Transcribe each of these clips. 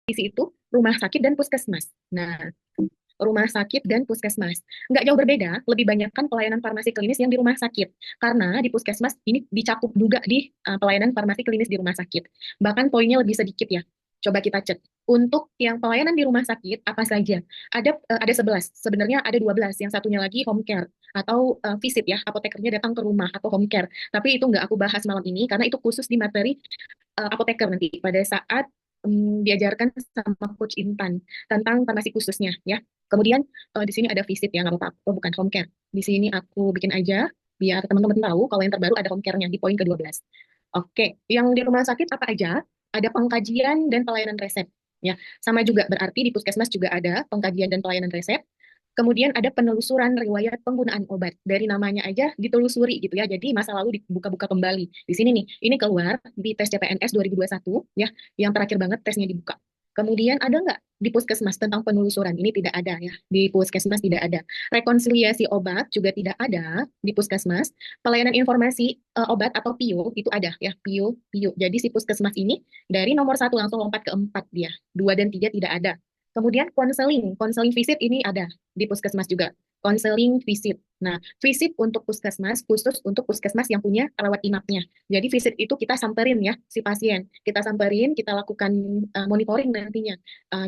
isi itu rumah sakit dan puskesmas. Nah, rumah sakit dan puskesmas. Nggak jauh berbeda, lebih banyak kan pelayanan farmasi klinis yang di rumah sakit. Karena di puskesmas ini dicakup juga di pelayanan farmasi klinis di rumah sakit. Bahkan poinnya lebih sedikit ya. Coba kita cek. Untuk yang pelayanan di rumah sakit, apa saja? Ada 11. Sebenarnya ada 12. Yang satunya lagi home care atau visit ya, apotekernya datang ke rumah atau home care. Tapi itu nggak aku bahas malam ini karena itu khusus di materi apoteker nanti pada saat diajarkan sama Coach Intan tentang farmasi khususnya ya. Kemudian di sini ada visit ya, nggak apa-apa. Oh, bukan home care. Di sini aku bikin aja biar teman-teman tahu kalau yang terbaru ada home care-nya di poin ke-12. Oke, yang di rumah sakit apa aja? Ada pengkajian dan pelayanan resep. Ya, sama juga berarti di puskesmas juga ada pengkajian dan pelayanan resep. Kemudian ada penelusuran riwayat penggunaan obat. Dari namanya aja ditelusuri gitu ya. Jadi masa lalu dibuka-buka kembali. Di sini nih, ini keluar di tes CPNS 2021 ya, yang terakhir banget tesnya dibuka. Kemudian ada nggak di puskesmas tentang penelusuran? Ini tidak ada ya. Di puskesmas tidak ada. Rekonsiliasi obat juga tidak ada di puskesmas. Pelayanan informasi obat atau PIO itu ada ya, PIO, PIO. Jadi si puskesmas ini dari nomor satu langsung lompat ke empat dia. Dua dan tiga tidak ada. Kemudian konseling, konseling visit ini ada di puskesmas juga. Konseling visit. Nah, visit untuk puskesmas khusus untuk puskesmas yang punya rawat inapnya. Jadi visit itu kita samperin ya si pasien. Kita samperin, kita lakukan monitoring nantinya.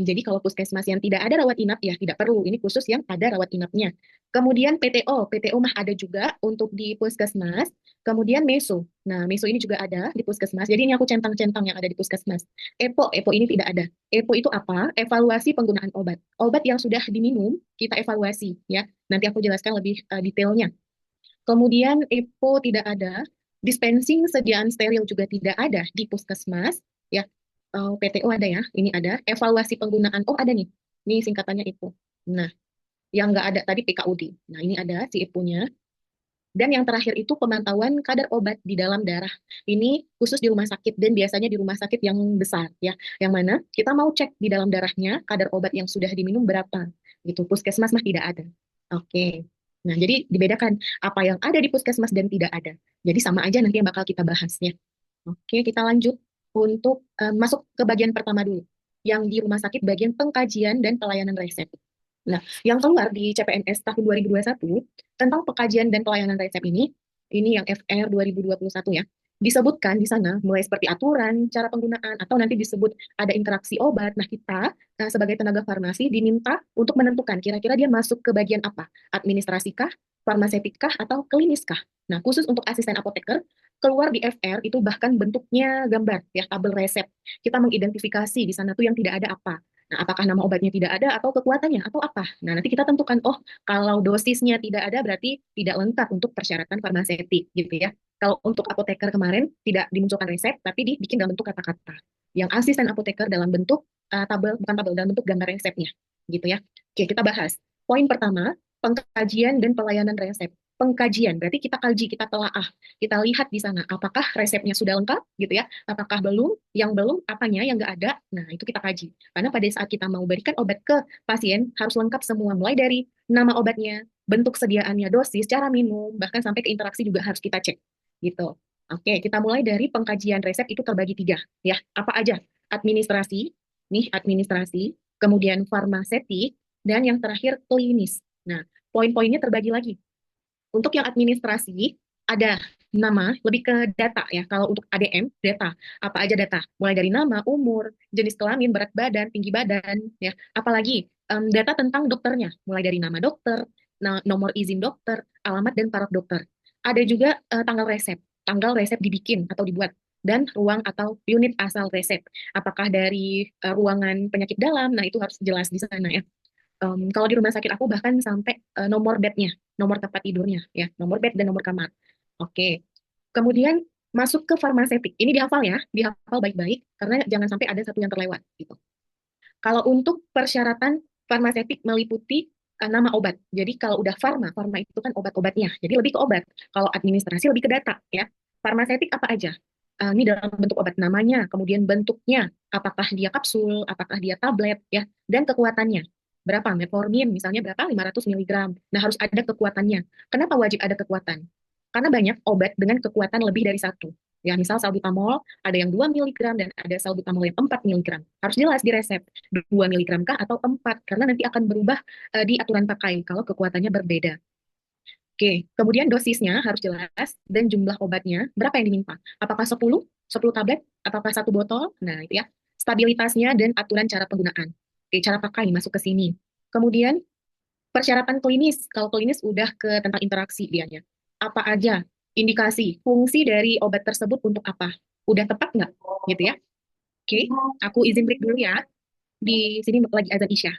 Jadi kalau puskesmas yang tidak ada rawat inap ya tidak perlu. Ini khusus yang ada rawat inapnya. Kemudian PTO, PTO mah ada juga untuk di puskesmas. Kemudian meso. Nah, meso ini juga ada di puskesmas. Jadi ini aku centang-centang yang ada di puskesmas. EPO, EPO ini tidak ada. EPO itu apa? Evaluasi penggunaan obat. Obat yang sudah diminum, kita evaluasi ya. Nanti aku jelaskan lebih detailnya. Kemudian EPO tidak ada, dispensing sediaan steril juga tidak ada di puskesmas ya. PTO ada ya, ini ada. Evaluasi penggunaan, oh ada nih, ini singkatannya EPO. Nah, yang nggak ada tadi PKUD. Nah, ini ada si EPO-nya. Dan yang terakhir itu pemantauan kadar obat di dalam darah. Ini khusus di rumah sakit dan biasanya di rumah sakit yang besar ya. Yang mana kita mau cek di dalam darahnya kadar obat yang sudah diminum berapa. Gitu. Puskesmas mah tidak ada. Oke. Nah, jadi dibedakan apa yang ada di puskesmas dan tidak ada. Jadi sama aja nanti yang bakal kita bahasnya. Oke, kita lanjut untuk masuk ke bagian pertama dulu. Yang di rumah sakit bagian pengkajian dan pelayanan resep. Nah, yang keluar di CPNS tahun 2021 tentang pengkajian dan pelayanan resep ini yang FR 2021 ya, disebutkan di sana mulai seperti aturan, cara penggunaan, atau nanti disebut ada interaksi obat. Nah, kita sebagai tenaga farmasi diminta untuk menentukan kira-kira dia masuk ke bagian apa, administrasi kah, farmaseutik kah, atau klinis kah. Nah, khusus untuk asisten apoteker, keluar di FR itu bahkan bentuknya gambar, ya, tabel resep. Kita mengidentifikasi di sana tuh yang tidak ada apa. Nah, apakah nama obatnya tidak ada atau kekuatannya atau apa? Nah, nanti kita tentukan, oh, kalau dosisnya tidak ada berarti tidak lengkap untuk persyaratan farmaseutik gitu ya. Kalau untuk apoteker kemarin tidak dimunculkan resep, tapi dibikin dalam bentuk kata-kata. Yang asisten apoteker dalam bentuk tabel, bukan tabel, dalam bentuk gambar resepnya gitu ya. Oke, kita bahas. Poin pertama, pengkajian dan pelayanan resep. Pengkajian, berarti kita kaji, kita telaah, kita lihat di sana apakah resepnya sudah lengkap gitu ya, apakah belum, yang belum, apanya yang nggak ada, nah itu kita kaji. Karena pada saat kita mau berikan obat ke pasien, harus lengkap semua, mulai dari nama obatnya, bentuk sediaannya, dosis, cara minum, bahkan sampai ke interaksi juga harus kita cek. Gitu. Oke, kita mulai dari pengkajian resep itu terbagi tiga. Ya, apa aja? Administrasi, nih administrasi, kemudian farmaseutik, dan yang terakhir klinis. Nah, poin-poinnya terbagi lagi. Untuk yang administrasi, ada nama, lebih ke data ya. Kalau untuk ADM, data. Apa aja data? Mulai dari nama, umur, jenis kelamin, berat badan, tinggi badan, ya. Apalagi data tentang dokternya, mulai dari nama dokter, nomor izin dokter, alamat dan paraf dokter. Ada juga tanggal resep dibikin atau dibuat, dan ruang atau unit asal resep. Apakah dari ruangan penyakit dalam, nah itu harus jelas di sana ya. Kalau di rumah sakit aku bahkan sampai nomor bednya, nomor tempat tidurnya, ya, nomor bed dan nomor kamar. Oke. Kemudian masuk ke farmaseutik. Ini dihafal ya, dihafal baik-baik karena jangan sampai ada satu yang terlewat gitu. Kalau untuk persyaratan farmaseutik meliputi nama obat. Jadi kalau udah farma itu kan obat-obatnya. Jadi lebih ke obat. Kalau administrasi lebih ke data ya. Farmaseutik apa aja? Ini dalam bentuk obat namanya, kemudian bentuknya, apakah dia kapsul, apakah dia tablet ya, dan kekuatannya. Berapa metformin misalnya berapa 500 miligram. Nah, harus ada kekuatannya. Kenapa wajib ada kekuatan? Karena banyak obat dengan kekuatan lebih dari satu. Ya, misal salbutamol ada yang 2 miligram dan ada salbutamol yang 4 miligram. Harus jelas di resep 2 miligram kah atau 4 karena nanti akan berubah di aturan pakai kalau kekuatannya berbeda. Oke, kemudian dosisnya harus jelas dan jumlah obatnya berapa yang diminta? Apakah 10 tablet, apakah satu botol? Nah, itu ya. Stabilitasnya dan aturan cara penggunaan. Oke, cara pakai masuk ke sini. Kemudian persyaratan klinis. Kalau klinis udah ke tentang interaksi dianya. Apa aja indikasi, fungsi dari obat tersebut untuk apa? Udah tepat nggak? Gitu ya. Oke, aku izin break dulu ya. Di sini lagi azan Isya.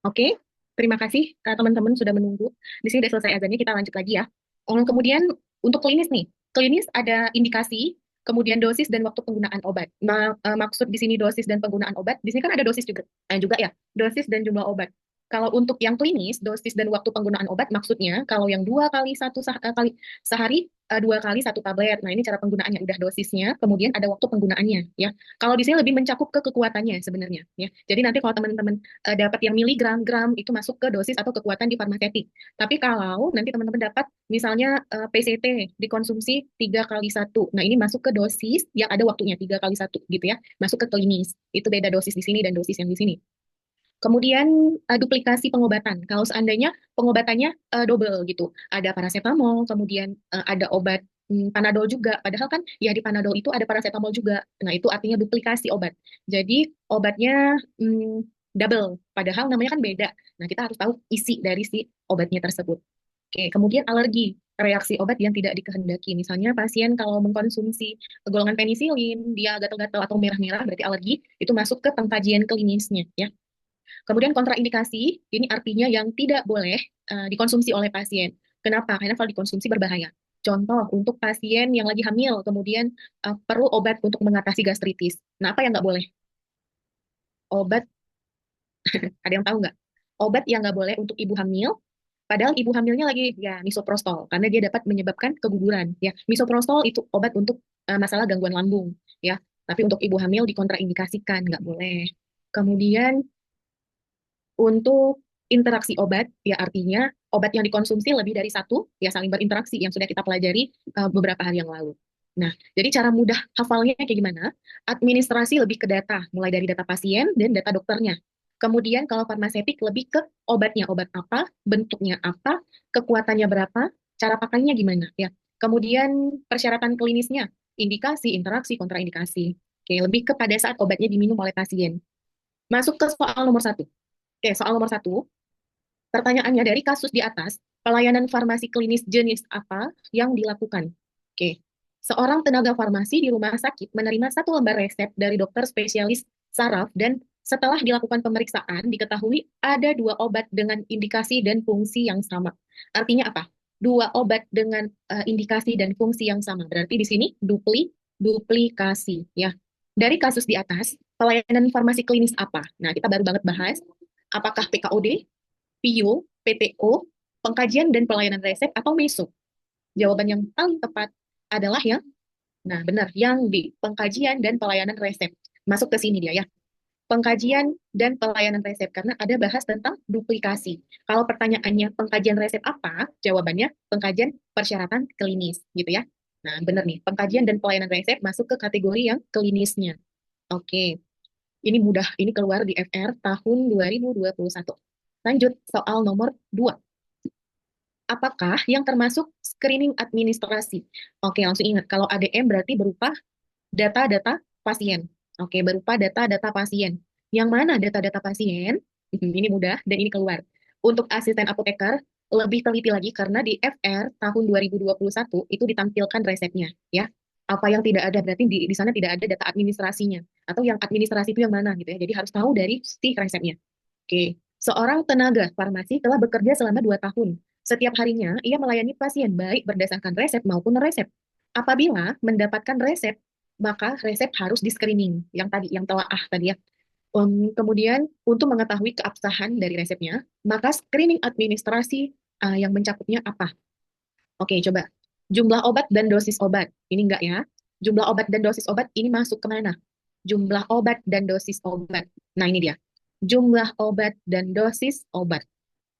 Oke, terima kasih teman-teman sudah menunggu. Di sini udah selesai azannya, kita lanjut lagi ya. Kemudian untuk klinis nih, klinis ada indikasi, kemudian dosis dan waktu penggunaan obat. Maksud di sini dosis dan penggunaan obat, di sini kan ada dosis juga ya, dosis dan jumlah obat. Kalau untuk yang klinis, dosis dan waktu penggunaan obat maksudnya kalau yang 2 kali sehari, 2 kali 1 tablet. Nah, ini cara penggunaannya udah dosisnya, kemudian ada waktu penggunaannya ya. Kalau di sini lebih mencakup ke kekuatannya sebenarnya ya. Jadi nanti kalau teman-teman dapat yang miligram, gram itu masuk ke dosis atau kekuatan di farmasetik. Tapi kalau nanti teman-teman dapat misalnya PCT dikonsumsi 3 kali 1, nah ini masuk ke dosis yang ada waktunya 3 kali 1 gitu ya, masuk ke klinis. Itu beda dosis di sini dan dosis yang di sini. Kemudian duplikasi pengobatan. Kalau seandainya pengobatannya double gitu, ada paracetamol, kemudian ada obat Panadol juga. Padahal kan ya di Panadol itu ada paracetamol juga. Nah itu artinya duplikasi obat. Jadi obatnya double, padahal namanya kan beda. Nah kita harus tahu isi dari si obatnya tersebut. Oke, kemudian alergi, reaksi obat yang tidak dikehendaki. Misalnya pasien kalau mengkonsumsi golongan penisilin, dia gatal-gatal atau merah-merah, berarti alergi, itu masuk ke pengkajian klinisnya ya. Kemudian kontraindikasi, ini artinya yang tidak boleh dikonsumsi oleh pasien. Kenapa? Karena kalau dikonsumsi berbahaya. Contoh, untuk pasien yang lagi hamil, kemudian perlu obat untuk mengatasi gastritis. Nah, apa yang nggak boleh? Obat, ada yang tahu nggak? Obat yang nggak boleh untuk ibu hamil, padahal ibu hamilnya lagi ya misoprostol, karena dia dapat menyebabkan keguguran. Ya, misoprostol itu obat untuk masalah gangguan lambung. Ya, tapi untuk ibu hamil dikontraindikasikan, nggak boleh. Kemudian untuk interaksi obat, ya artinya obat yang dikonsumsi lebih dari satu, ya saling berinteraksi yang sudah kita pelajari beberapa hari yang lalu. Nah, jadi cara mudah hafalnya kayak gimana? Administrasi lebih ke data, mulai dari data pasien dan data dokternya. Kemudian kalau farmasetik lebih ke obatnya, obat apa, bentuknya apa, kekuatannya berapa, cara pakainya gimana, ya. Kemudian persyaratan klinisnya, indikasi, interaksi, kontraindikasi. Oke, lebih kepada saat obatnya diminum oleh pasien. Masuk ke soal nomor satu. Oke, soal nomor satu, pertanyaannya dari kasus di atas, pelayanan farmasi klinis jenis apa yang dilakukan? Oke, seorang tenaga farmasi di rumah sakit menerima satu lembar resep dari dokter spesialis saraf dan setelah dilakukan pemeriksaan diketahui ada dua obat dengan indikasi dan fungsi yang sama. Artinya apa? Dua obat dengan indikasi dan fungsi yang sama. Berarti di sini duplikasi ya. Dari kasus di atas, pelayanan farmasi klinis apa? Nah, kita baru banget bahas apakah PKOD, PIO, PTO, pengkajian dan pelayanan resep atau MESO? Jawaban yang paling tepat adalah benar, yang B, pengkajian dan pelayanan resep. Masuk ke sini dia ya. Pengkajian dan pelayanan resep, karena ada bahas tentang duplikasi. Kalau pertanyaannya pengkajian resep apa, jawabannya pengkajian persyaratan klinis, gitu ya. Nah, benar nih, pengkajian dan pelayanan resep masuk ke kategori yang klinisnya. Oke, ini mudah, ini keluar di FR tahun 2021. Lanjut, soal nomor 2. Apakah yang termasuk screening administrasi? Oke, langsung ingat, kalau ADM berarti berupa data-data pasien. Oke, berupa data-data pasien. Yang mana data-data pasien? Ini mudah dan ini keluar. Untuk asisten apoteker, lebih teliti lagi karena di FR tahun 2021 itu ditampilkan resepnya, ya. Apa yang tidak ada berarti di sana tidak ada data administrasinya atau yang administrasi itu yang mana gitu ya. Jadi harus tahu dari si resepnya. Oke, seorang tenaga farmasi telah bekerja selama 2 tahun. Setiap harinya, ia melayani pasien baik berdasarkan resep maupun resep. Apabila mendapatkan resep, maka resep harus di-screening. Yang tadi, yang telah tadi ya. Kemudian, untuk mengetahui keabsahan dari resepnya, maka screening administrasi yang mencakupnya apa? Oke, coba. Jumlah obat dan dosis obat. Ini enggak ya. Jumlah obat dan dosis obat ini masuk ke mana? Jumlah obat dan dosis obat. Nah, ini dia. Jumlah obat dan dosis obat.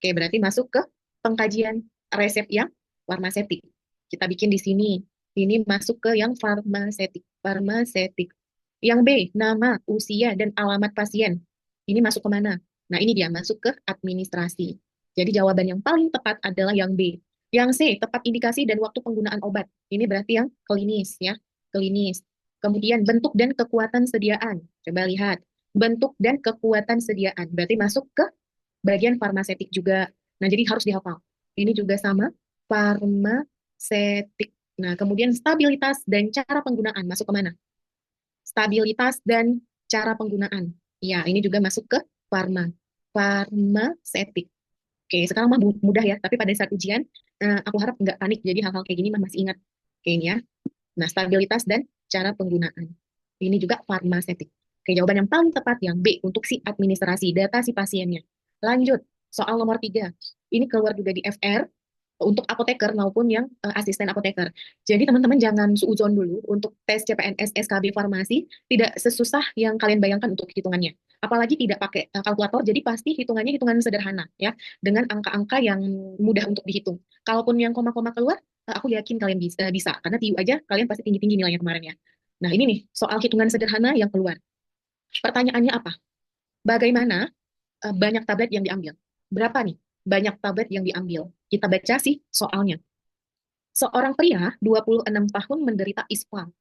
Oke, berarti masuk ke pengkajian resep yang farmasetik. Kita bikin di sini. Ini masuk ke yang farmasetik. Farmasetik. Yang B, nama, usia, dan alamat pasien. Ini masuk ke mana? Nah, ini dia masuk ke administrasi. Jadi jawaban yang paling tepat adalah yang B. Yang C, tepat indikasi dan waktu penggunaan obat. Ini berarti yang klinis ya, klinis. Kemudian bentuk dan kekuatan sediaan. Coba lihat. Bentuk dan kekuatan sediaan. Berarti masuk ke bagian farmasetik juga. Nah, jadi harus dihafal. Ini juga sama, farmasetik. Nah, kemudian stabilitas dan cara penggunaan. Masuk ke mana? Stabilitas dan cara penggunaan. Ya, ini juga masuk ke farmasetik. Oke, sekarang mah mudah ya, tapi pada saat ujian, aku harap nggak panik, jadi hal-hal kayak gini mah masih ingat. Oke, ini ya. Nah, stabilitas dan cara penggunaan. Ini juga farmasetik. Oke, jawaban yang paling tepat yang B untuk si administrasi, data si pasiennya. Lanjut, soal nomor 3. Ini keluar juga di FR, untuk apoteker maupun yang asisten apoteker. Jadi teman-teman jangan suudzon dulu untuk tes CPNS SKB farmasi tidak sesusah yang kalian bayangkan untuk hitungannya. Apalagi tidak pakai kalkulator, jadi pasti hitungannya hitungan sederhana ya dengan angka-angka yang mudah untuk dihitung. Kalaupun yang koma-koma keluar, aku yakin kalian bisa karena TIU aja kalian pasti tinggi-tinggi nilainya kemarin ya. Nah, ini nih soal hitungan sederhana yang keluar. Pertanyaannya apa? Bagaimana banyak tablet yang diambil? Berapa nih banyak tablet yang diambil? Kita baca sih soalnya. Seorang pria 26 tahun menderita ISPA,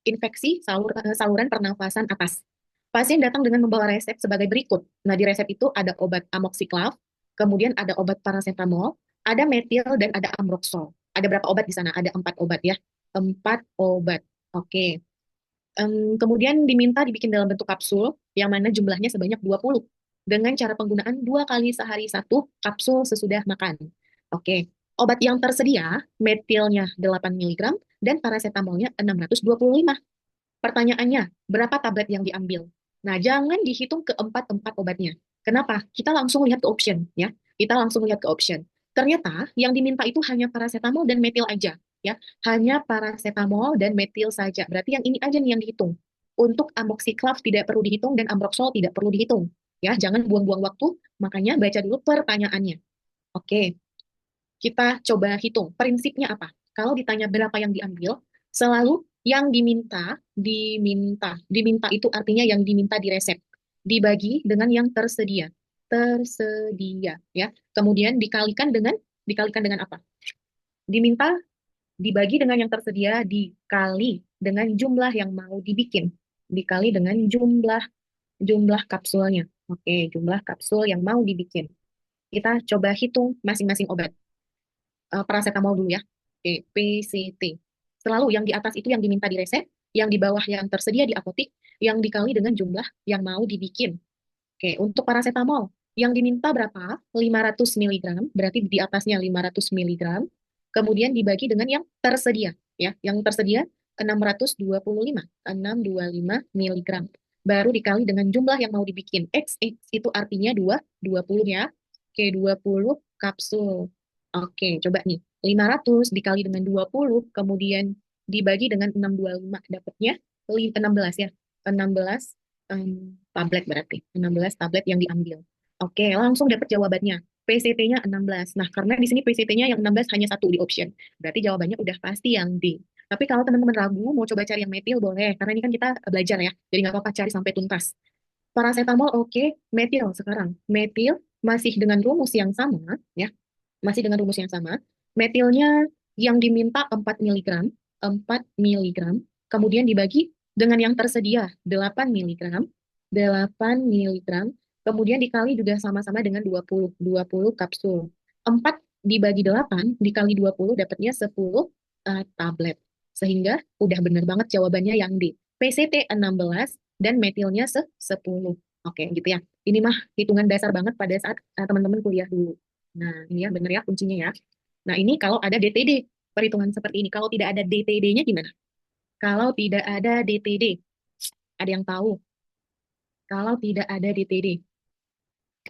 infeksi saluran pernafasan atas. Pasien datang dengan membawa resep sebagai berikut. Nah, di resep itu ada obat amoxiclav, kemudian ada obat paracetamol, ada metil, dan ada amroxol. Ada berapa obat di sana? Ada 4 obat ya. 4 obat. Oke. Kemudian diminta dibikin dalam bentuk kapsul, yang mana jumlahnya sebanyak 20. Dengan cara penggunaan 2 kali sehari 1 kapsul sesudah makan. Oke. Obat yang tersedia, metilnya 8 mg dan paracetamolnya 625. Pertanyaannya, berapa tablet yang diambil? Nah, jangan dihitung keempat-empat obatnya. Kenapa? Kita langsung lihat ke option, ya. Kita langsung lihat ke option. Ternyata yang diminta itu hanya paracetamol dan metil aja, ya. Hanya paracetamol dan metil saja. Berarti yang ini aja nih yang dihitung. Untuk amoxiclav tidak perlu dihitung dan amroxol tidak perlu dihitung. Ya, jangan buang-buang waktu. Makanya baca dulu pertanyaannya. Oke, kita coba hitung. Prinsipnya apa? Kalau ditanya berapa yang diambil, selalu Yang diminta itu artinya yang diminta di resep. Dibagi dengan yang tersedia. Tersedia, ya. Kemudian dikalikan dengan apa? Diminta dibagi dengan yang tersedia dikali dengan jumlah yang mau dibikin. Dikali dengan jumlah jumlah kapsulnya. Oke, jumlah kapsul yang mau dibikin. Kita coba hitung masing-masing obat. Paracetamol dulu ya. Oke, PCT. Selalu yang di atas itu yang diminta di resep, yang di bawah yang tersedia di apotik, yang dikali dengan jumlah yang mau dibikin. Oke, untuk paracetamol, yang diminta berapa? 500 miligram, berarti di atasnya 500 miligram. Kemudian dibagi dengan yang tersedia, ya. Yang tersedia 625 miligram. Baru dikali dengan jumlah yang mau dibikin. XX itu artinya 20 ya. Oke, 20 kapsul. Oke, coba nih. 500 dikali dengan 20, kemudian dibagi dengan 625, dapatnya 16 ya. 16 tablet berarti. 16 tablet yang diambil. Oke, langsung dapat jawabannya. PCT-nya 16. Nah, karena di sini PCT-nya yang 16 hanya satu di option. Berarti jawabannya udah pasti yang D. Tapi kalau teman-teman ragu, mau coba cari yang metil boleh. Karena ini kan kita belajar ya. Jadi nggak apa-apa cari sampai tuntas. Paracetamol oke, metil sekarang. Metil masih dengan rumus yang sama, ya. Masih dengan rumus yang sama. Metilnya yang diminta 4 miligram, 4 miligram, kemudian dibagi dengan yang tersedia 8 miligram, 8 miligram, kemudian dikali juga sama-sama dengan 20 kapsul. 4 dibagi 8 dikali 20 dapatnya 10 tablet. Sehingga udah bener banget jawabannya yang D. PCT 16 dan metilnya 10. Oke, gitu ya. Ini mah hitungan dasar banget pada saat teman-teman kuliah dulu. Nah, ini ya bener ya kuncinya ya. Nah, ini kalau ada DTD, perhitungan seperti ini. Kalau tidak ada DTD-nya gimana? Kalau tidak ada DTD, ada yang tahu? Kalau tidak ada DTD.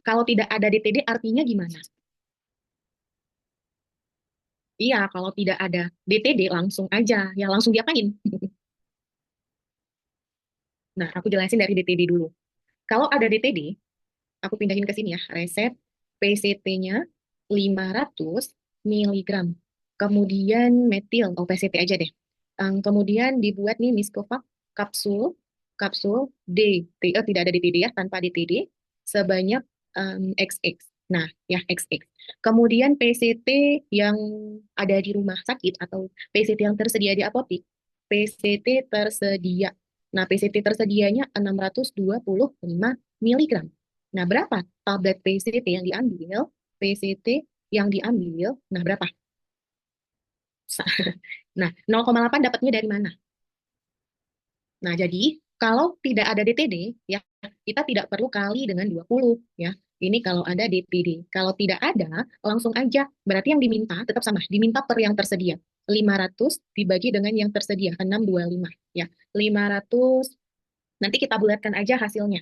Kalau tidak ada DTD artinya gimana? Iya, kalau tidak ada DTD langsung aja, ya langsung diapain? Nah, aku jelasin dari DTD dulu. Kalau ada DTD, aku pindahin ke sini ya, resep PCT-nya 500 miligram. Kemudian metil, oh PCT aja deh. Kemudian dibuat nih Miskovac kapsul, kapsul tidak ada DTD ya, tanpa DTD, sebanyak XX. Nah, ya XX. Kemudian PCT yang ada di rumah sakit atau PCT yang tersedia di apotik, PCT tersedia. Nah, PCT tersedianya 625 miligram. Nah, berapa tablet PCT yang diambil? PCT yang diambil, nah berapa? Nah, 0,8 dapatnya dari mana? Nah, jadi kalau tidak ada DTD, ya kita tidak perlu kali dengan 20, ya. Ini kalau ada DTD. Kalau tidak ada, langsung aja. Berarti yang diminta tetap sama, diminta per yang tersedia. 500 dibagi dengan yang tersedia, 625, ya. 500, nanti kita bulatkan aja hasilnya.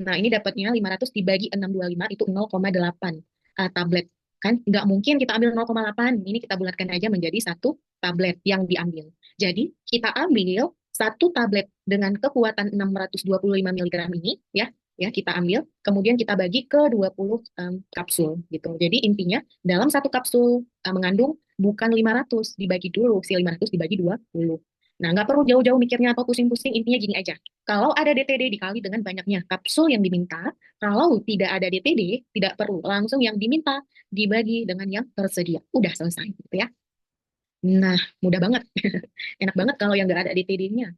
Nah, ini dapatnya 500 dibagi 625 itu 0,8 tablet. Kan nggak mungkin kita ambil 0,8. Ini kita bulatkan aja menjadi satu tablet yang diambil. Jadi, kita ambil satu tablet dengan kekuatan 625 miligram ini, ya kita ambil, kemudian kita bagi ke 20 kapsul gitu. Jadi intinya dalam satu kapsul mengandung bukan 500, dibagi dulu, si 500 dibagi 20. Nah, nggak perlu jauh-jauh mikirnya atau pusing-pusing, intinya gini aja. Kalau ada DTD dikali dengan banyaknya kapsul yang diminta, kalau tidak ada DTD, tidak perlu. Langsung yang diminta dibagi dengan yang tersedia. Udah selesai gitu ya. Nah, mudah banget. Enak banget kalau yang nggak ada DTD-nya.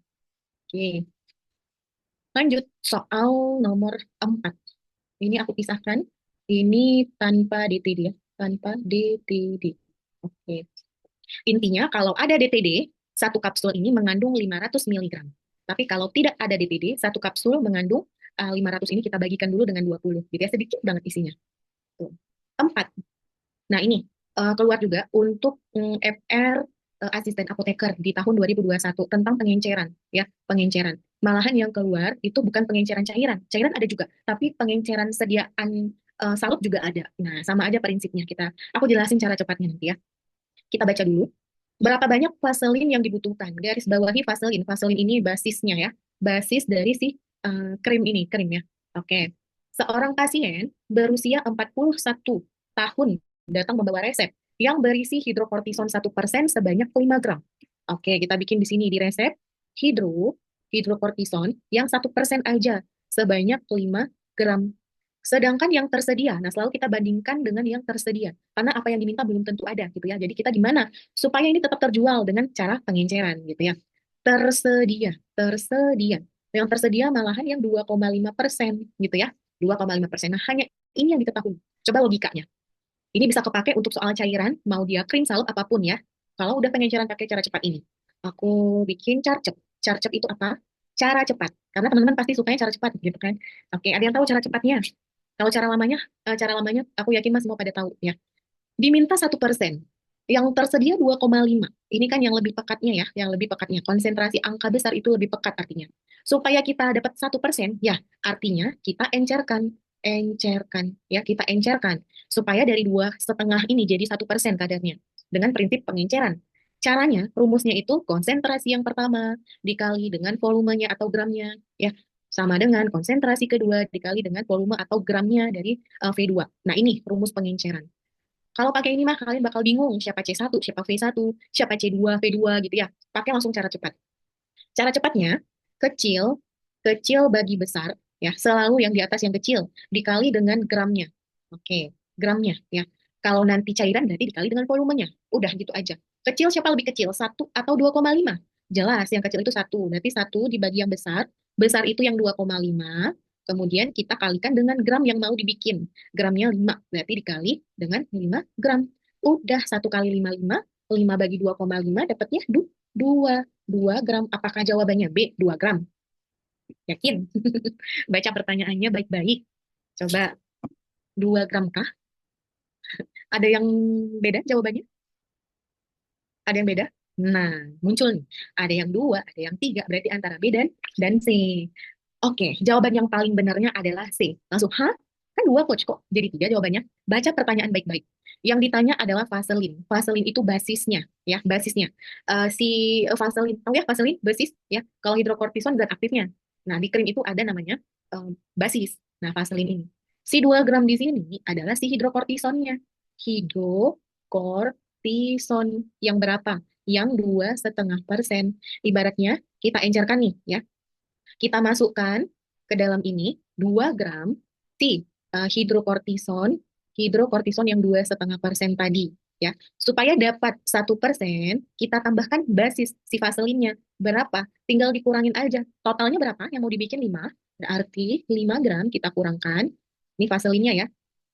Oke, lanjut soal nomor 4. Ini aku pisahkan. Ini tanpa DTD ya. Tanpa DTD. Oke. Intinya kalau ada DTD, satu kapsul ini mengandung 500 miligram. Tapi kalau tidak ada DTD, satu kapsul mengandung 500 ini kita bagikan dulu dengan 20. Jadi ya sedikit banget isinya. Tuh. 4. Nah ini keluar juga untuk FR asisten apoteker di tahun 2021 tentang pengenceran, ya pengenceran. Malahan yang keluar itu bukan pengenceran cairan, cairan ada juga, tapi pengenceran sediaan salut juga ada. Nah sama aja prinsipnya kita. Aku jelasin cara cepatnya nanti ya. Kita baca dulu. Berapa banyak vaselin yang dibutuhkan? Garis bawahi vaselin. Vaselin ini basisnya ya, basis dari si krim ini, krim ya. Oke. Seorang pasien berusia 41 tahun datang membawa resep yang berisi hidrokortison 1% sebanyak 5 gram. Oke, kita bikin di sini di resep hidrokortison yang 1% aja sebanyak 5 gram. Sedangkan yang tersedia, nah selalu kita bandingkan dengan yang tersedia. Karena apa yang diminta belum tentu ada gitu ya. Jadi kita gimana supaya ini tetap terjual dengan cara pengenceran gitu ya. Tersedia. Yang tersedia malahan yang 2,5% gitu ya. 2,5%. Nah, hanya ini yang diketahui. Coba logikanya. Ini bisa kepake untuk soal cairan, mau dia krim, salut, apapun ya. Kalau udah pengenceran pakai cara cepat ini. Aku bikin carcep. Carcep itu apa? Cara cepat. Karena teman-teman pasti sukanya cara cepat gitu kan. Oke, ada yang tahu cara cepatnya? Kalau cara lamanya, aku yakin Mas semua pada tahu ya. Diminta 1%. Yang tersedia 2,5. Ini kan yang lebih pekatnya ya, yang lebih pekatnya. Konsentrasi angka besar itu lebih pekat artinya. Supaya kita dapat 1%, ya artinya kita encerkan, ya kita encerkan. Supaya dari 2,5 ini jadi 1% kadarnya. Dengan prinsip pengenceran. Caranya, rumusnya itu konsentrasi yang pertama dikali dengan volumenya atau gramnya, ya sama dengan konsentrasi kedua dikali dengan volume atau gramnya dari V2. Nah, ini rumus pengenceran. Kalau pakai ini mah kalian bakal bingung siapa C1, siapa V1, siapa C2, V2 gitu ya. Pakai langsung cara cepat. Cara cepatnya kecil, kecil bagi besar ya, selalu yang di atas yang kecil dikali dengan gramnya. Oke, gramnya ya. Kalau nanti cairan berarti dikali dengan volumenya. Udah gitu aja. Kecil siapa lebih kecil? 1 atau 2,5? Jelas yang kecil itu 1. Berarti 1 dibagi yang besar. Besar itu yang 2,5. Kemudian kita kalikan dengan gram yang mau dibikin. Gramnya 5. Berarti dikali dengan 5 gram. Udah 1 kali 5, 5. 5 bagi 2,5 dapatnya 2. 2 gram. Apakah jawabannya B? 2 gram. Yakin? Baca pertanyaannya baik-baik. Coba 2 gram kah? Ada yang beda jawabannya? Ada yang beda? Nah, muncul nih. Ada yang 2, ada yang 3. Berarti antara B dan C. Oke, jawaban yang paling benarnya adalah C. Langsung, hah? Kan 2 coach kok. Jadi 3 jawabannya. Baca pertanyaan baik-baik. Yang ditanya adalah vaselin. Vaselin itu basisnya, ya, basisnya. Si vaselin, tahu ya vaselin, basis, ya. Kalau hidrokortison zat aktifnya. Nah, di krim itu ada namanya basis. Nah, vaselin ini. Si 2 gram di sini adalah si hidrokortisonnya. Hidrokortison yang berapa? Yang 2,5%. Ibaratnya kita encerkan nih, ya, kita masukkan ke dalam ini 2 gram si hidrokortison, hidrokortison yang 2,5% tadi, ya. Supaya dapat 1%, kita tambahkan basis si vaselinnya. Berapa? Tinggal dikurangin aja. Totalnya berapa? Yang mau dibikin 5. Berarti 5 gram kita kurangkan. Ini vaselinnya ya.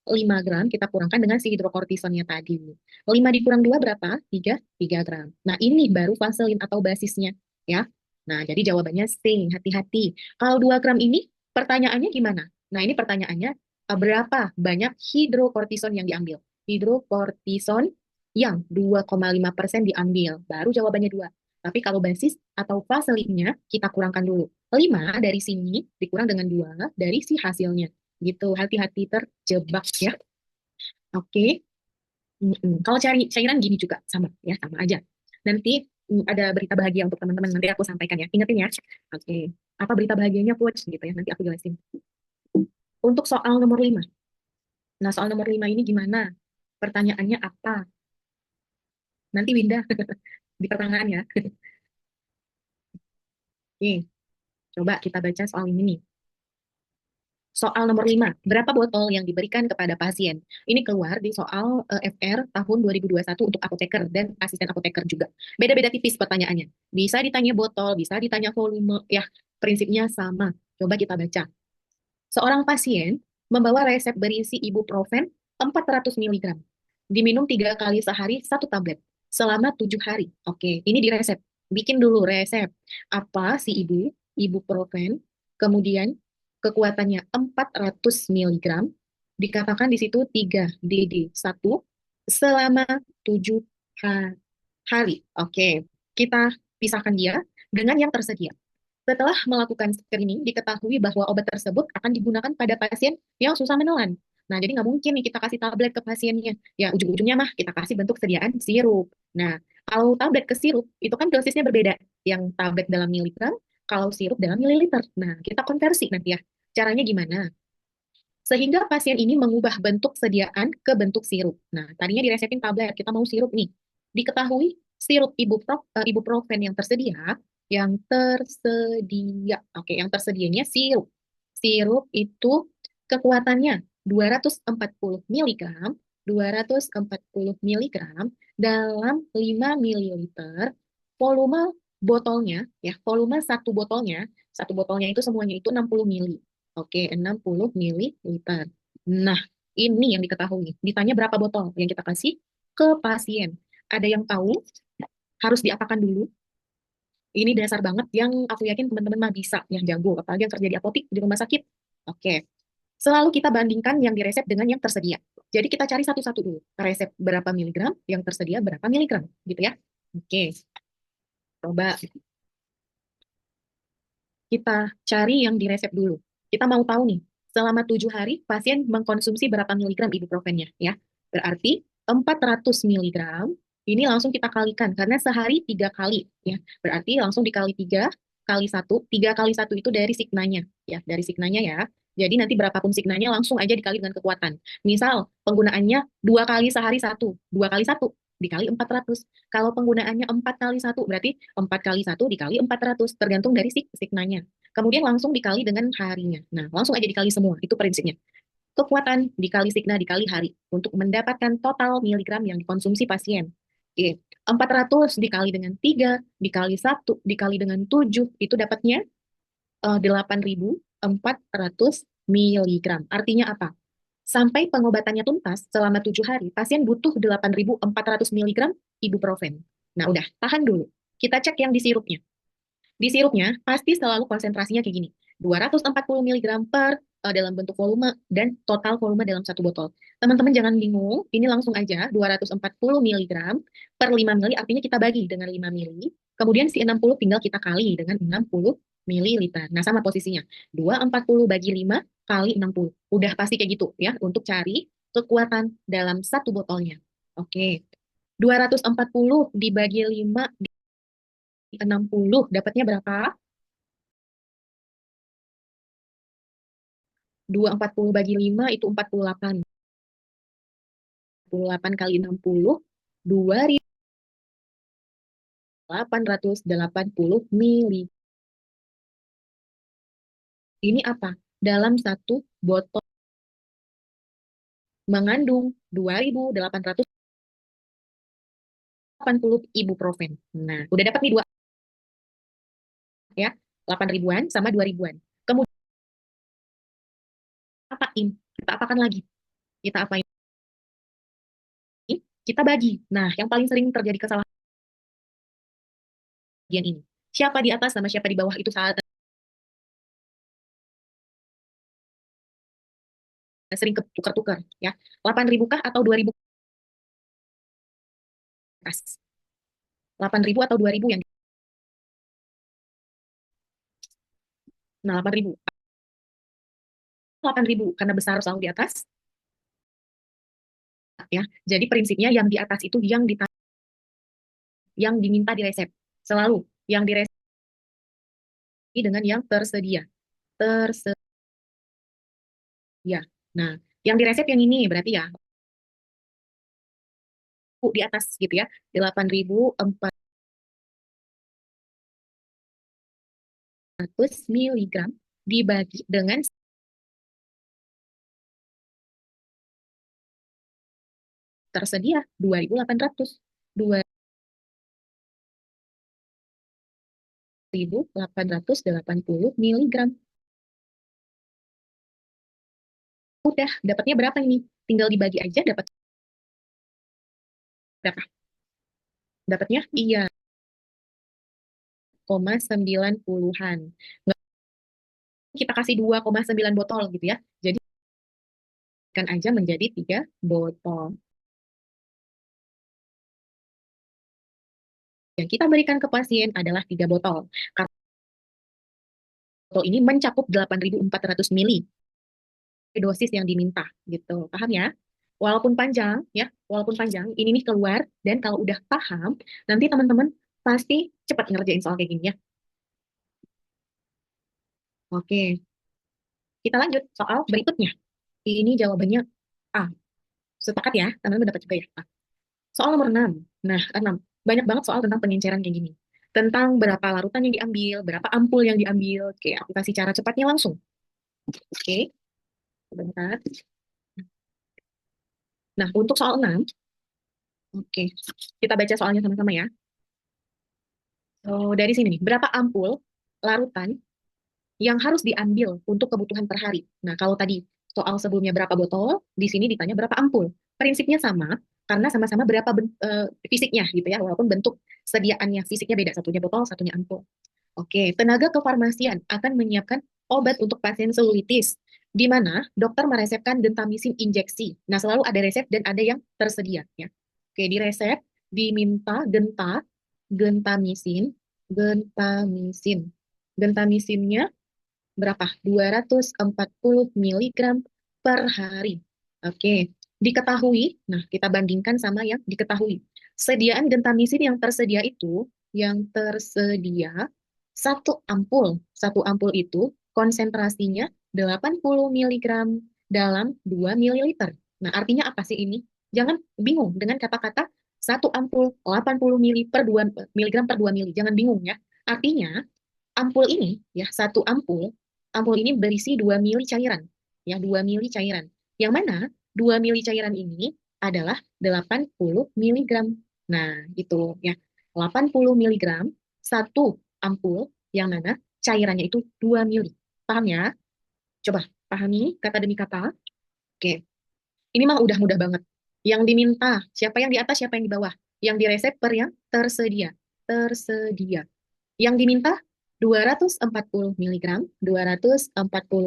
5 gram kita kurangkan dengan si hidrokortisonnya tadi. 5 dikurang 2 berapa? 3 gram. Nah, ini baru vaselin atau basisnya, ya. Nah, jadi jawabannya C, hati-hati. Kalau 2 gram ini, pertanyaannya gimana? Nah, ini pertanyaannya, berapa banyak hidrokortison yang diambil? Hidrokortison yang 2,5% diambil. Baru jawabannya 2. Tapi kalau basis atau vaselinnya, kita kurangkan dulu. 5 dari sini dikurang dengan 2 dari si hasilnya. Gitu, hati-hati terjebak ya. Oke. Kalau cari cairan gini juga sama ya, sama aja. Nanti ada berita bahagia untuk teman-teman, nanti aku sampaikan ya. Ingetin ya. Oke. Apa berita bahagianya coach gitu ya, nanti aku jelasin. Untuk soal nomor 5. Nah, soal nomor 5 ini gimana? Pertanyaannya apa? Nanti Winda di pertengahan ya. Oke, coba kita baca soal ini nih. Soal nomor 5, berapa botol yang diberikan kepada pasien? Ini keluar di soal FR tahun 2021 untuk apoteker dan asisten apoteker juga. Beda-beda tipis pertanyaannya. Bisa ditanya botol, bisa ditanya volume, ya prinsipnya sama. Coba kita baca. Seorang pasien membawa resep berisi ibuprofen 400 mg. Diminum 3 kali sehari 1 tablet selama 7 hari. Oke, ini di resep. Bikin dulu resep. Apa si ibuprofen, kemudian kekuatannya 400 mg, dikatakan di situ 3 dd 1 selama 7 hari. Oke, kita pisahkan dia dengan yang tersedia. Setelah melakukan screening, diketahui bahwa obat tersebut akan digunakan pada pasien yang susah menelan. Nah, jadi nggak mungkin nih kita kasih tablet ke pasiennya. Ya, ujung-ujungnya mah kita kasih bentuk sediaan sirup. Nah, kalau tablet ke sirup, itu kan dosisnya berbeda. Yang tablet dalam miligram, kalau sirup dalam mililiter. Nah, kita konversi nanti ya. Caranya gimana? Sehingga pasien ini mengubah bentuk sediaan ke bentuk sirup. Nah, tadinya diresepin tablet, kita mau sirup nih. Diketahui sirup ibuprofen yang tersedia. Oke, yang tersedianya sirup. Sirup itu kekuatannya 240 mg, 240 mg dalam 5 mililiter. Volume botolnya, ya, volume satu botolnya itu semuanya itu 60 mili. Oke, 60 mililiter. Nah, ini yang diketahui. Ditanya berapa botol yang kita kasih ke pasien. Ada yang tahu harus diapakan dulu? Ini dasar banget yang aku yakin teman-teman mah bisa, yang jago, apalagi yang kerja di apotik, di rumah sakit. Oke, selalu kita bandingkan yang diresep dengan yang tersedia. Jadi kita cari satu-satu dulu. Resep berapa miligram, yang tersedia berapa miligram, gitu ya. Oke, coba kita cari yang diresep dulu. Kita mau tahu nih, selama 7 hari pasien mengkonsumsi berapa miligram ibuprofennya, ya. Berarti 400 miligram ini langsung kita kalikan karena sehari 3 kali, ya. Berarti langsung dikali 3 kali 1. 3 kali 1 itu dari signanya, ya, dari signanya ya. Jadi nanti berapapun signanya langsung aja dikali dengan kekuatan. Misal penggunaannya 2 kali sehari 1, 2 kali 1 dikali 400. Kalau penggunaannya 4 kali 1, berarti 4 kali 1 dikali 400, tergantung dari signanya. Kemudian langsung dikali dengan harinya. Nah, langsung aja dikali semua, itu prinsipnya. Kekuatan dikali signa dikali hari untuk mendapatkan total miligram yang dikonsumsi pasien. Oke, 400 dikali dengan 3, dikali 1, dikali dengan 7, itu dapatnya 8.400 miligram. Artinya apa? Sampai pengobatannya tuntas selama 7 hari, pasien butuh 8.400 miligram ibuprofen. Nah, udah, tahan dulu. Kita cek yang di sirupnya. Di sirupnya pasti selalu konsentrasinya kayak gini. 240 miligram per dalam bentuk volume dan total volume dalam satu botol. Teman-teman jangan bingung, ini langsung aja 240 miligram per 5 mili, artinya kita bagi dengan 5 mili. Kemudian si 60 tinggal kita kali dengan 60 mililiter. Nah, sama posisinya. 240 bagi 5 kali 60. Udah pasti kayak gitu ya untuk cari kekuatan dalam satu botolnya. Oke. 240 dibagi 5 60 dapatnya berapa? 240 bagi 5 itu 48. 48 kali 60, 2.880 mili. Ini apa? Dalam satu botol mengandung 2.880 ibuprofen. Nah, udah dapat nih dua, ya. 8 ribuan sama 2 ribuan. Kemudian apain? Kita apakan lagi? Kita apain? Kita bagi. Nah, yang paling sering terjadi kesalahan bagian ini. Siapa di atas sama siapa di bawah itu saat sering ketukar-tukar, ya. 8.000 kah atau 2.000 atas? 8.000 atau 2.000 yang. Nah, 8.000. 8.000 karena besar selalu di atas, ya. Jadi prinsipnya yang di atas itu yang diminta di resep. Selalu yang diresep dengan yang tersedia. Tersedia. Nah, yang diresep yang ini berarti ya di atas gitu ya. 8.400 miligram dibagi dengan tersedia 2.800. 2.880 miligram. Udah, dapatnya berapa ini? Tinggal dibagi aja dapat berapa? Dapatnya iya, 9,90-an. Kita kasih 2,9 botol gitu ya. Jadi kan aja menjadi 3 botol. Yang kita berikan ke pasien adalah 3 botol. Karena botol ini mencakup 8.400 mili dosis yang diminta gitu. Paham ya? Walaupun panjang ya, walaupun panjang, ini nih keluar dan kalau udah paham, nanti teman-teman pasti cepat ngerjain soal kayak gini ya. Oke, kita lanjut soal berikutnya. Ini jawabannya A. Sepakat ya, teman-teman dapat juga ya. A. Soal nomor 6. Nah, 6. banyak banget soal tentang pengenceran kayak gini. Tentang berapa larutan yang diambil, berapa ampul yang diambil. Oke, aku kasih cara cepatnya langsung. Oke, sebentar. Nah, untuk soal 6, oke, kita baca soalnya sama-sama ya. Oh, dari sini nih, berapa ampul larutan yang harus diambil untuk kebutuhan per hari. Nah, kalau tadi soal sebelumnya berapa botol, di sini ditanya berapa ampul. Prinsipnya sama, karena sama-sama berapa fisiknya gitu ya, walaupun bentuk sediaannya fisiknya beda, satunya botol, satunya ampul. Oke, tenaga kefarmasian akan menyiapkan obat untuk pasien selulitis, di mana dokter meresepkan gentamisin injeksi. Nah, selalu ada resep dan ada yang tersedia ya. Oke, di resep diminta gentamisin, gentamisin. Gentamisinnya berapa? 240 miligram per hari. Oke, diketahui. Nah, kita bandingkan sama yang diketahui. Sediaan gentamisin yang tersedia satu ampul itu konsentrasinya 80 miligram dalam 2 mililiter. Nah, artinya apa sih ini? Jangan bingung dengan kata-kata satu ampul 80 mili per 2 miligram per 2 mili. Jangan bingung ya. Artinya ampul ini ya ampul ini berisi 2 mili cairan ya 2 mili cairan yang mana 2 mili cairan ini adalah 80 miligram. Nah itu ya 80 miligram satu ampul yang mana cairannya itu 2 mili. Paham ya? Coba pahami kata demi kata. Oke, ini mah udah mudah banget. Yang diminta siapa yang di atas siapa yang di bawah, yang di reseptor yang tersedia. Yang diminta 240 miligram, 240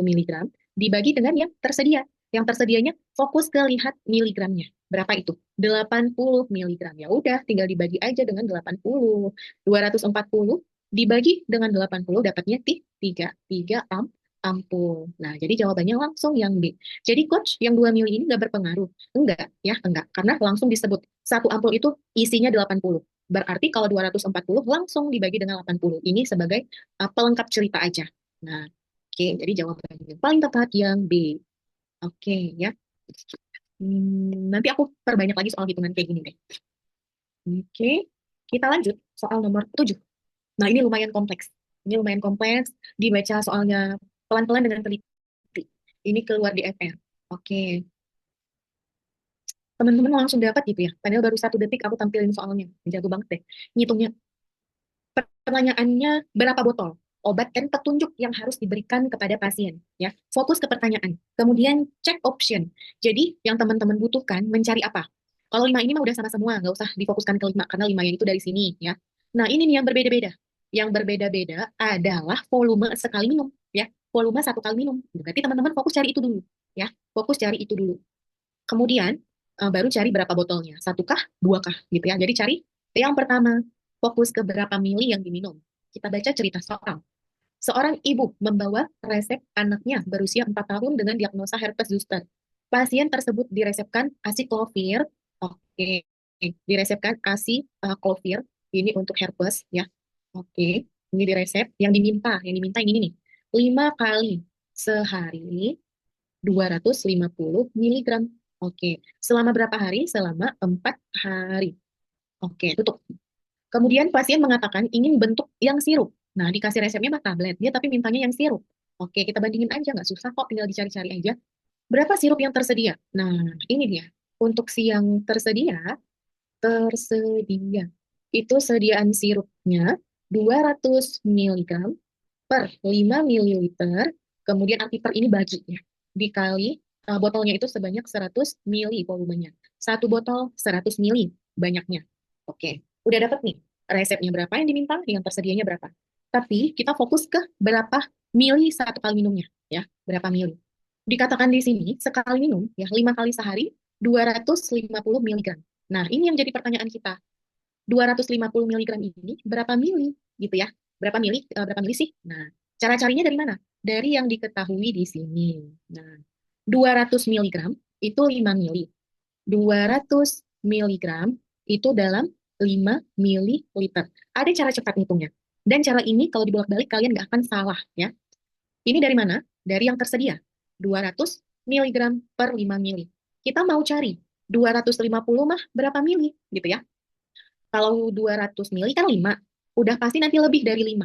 miligram dibagi dengan yang tersedia. Yang tersedianya fokus ke lihat miligramnya. Berapa itu? 80 miligram. Ya udah, tinggal dibagi aja dengan 80. 240 dibagi dengan 80 dapatnya 3 ampul. Nah, jadi jawabannya langsung yang B. Jadi coach, yang 2 mili ini nggak berpengaruh. Enggak, ya, enggak. Karena langsung disebut satu ampul itu isinya 80. Berarti kalau 240 langsung dibagi dengan 80. Ini sebagai pelengkap cerita aja. Nah, oke, jadi jawabannya paling tepat yang B. Oke, ya. Nanti aku perbanyak lagi soal hitungan kayak gini deh. Oke, kita lanjut soal nomor 7. Nah, ini lumayan kompleks. Ini lumayan kompleks, dibaca soalnya pelan-pelan dengan teliti. Ini keluar di FR. Oke, teman-teman langsung dapat gitu ya. Padahal baru 1 detik aku tampilin soalnya. Jago banget deh. Ngitungnya. Pertanyaannya berapa botol obat dan petunjuk yang harus diberikan kepada pasien ya. Fokus ke pertanyaan. Kemudian cek option. Jadi yang teman-teman butuhkan mencari apa? Kalau 5 ini mah udah sama semua, nggak usah difokuskan ke 5 karena 5 yang itu dari sini ya. Nah, ini nih yang berbeda-beda. Yang berbeda-beda adalah volume sekali minum ya. Volume satu kali minum. Berarti teman-teman fokus cari itu dulu ya. Fokus cari itu dulu. Kemudian baru cari berapa botolnya, satu kah, dua kah, gitu ya. Jadi cari yang pertama, fokus ke berapa mili yang diminum. Kita baca cerita soal. Seorang ibu membawa resep anaknya berusia 4 tahun dengan diagnosa herpes zoster. Pasien tersebut diresepkan asiklovir, oke, diresepkan asiklovir, ini untuk herpes ya, oke, ini diresep, yang diminta ini nih, 5 kali sehari 250 miligram. Oke, selama berapa hari? Selama 4 hari. Oke, tutup. Kemudian pasien mengatakan ingin bentuk yang sirup. Nah, dikasih resepnya mah tablet, dia tapi mintanya yang sirup. Oke, kita bandingin aja, nggak susah kok, tinggal dicari-cari aja. Berapa sirup yang tersedia? Nah, ini dia. Untuk si yang tersedia. Itu sediaan sirupnya 200 miligram per 5 mililiter, kemudian arti per ini bagi ya, dikali botolnya itu sebanyak 100 mili volumenya. Satu botol 100 mili banyaknya. Oke, udah dapat nih resepnya berapa yang diminta, yang tersedianya berapa. Tapi kita fokus ke berapa mili satu kali minumnya ya, berapa mili. Dikatakan di sini sekali minum ya 5 kali sehari 250 miligram. Nah, ini yang jadi pertanyaan kita. 250 miligram ini berapa mili gitu ya? Berapa mili sih? Nah, cara carinya dari mana? Dari yang diketahui di sini. Nah, 200 miligram itu 5 mili. 200 miligram itu dalam 5 mililiter. Ada cara cepat ngitungnya. Dan cara ini kalau dibolak-balik kalian nggak akan salah ya. Ini dari mana? Dari yang tersedia. 200 miligram per 5 mili. Kita mau cari 250 mah berapa mili gitu ya. Kalau 200 mili kan 5. Udah pasti nanti lebih dari 5.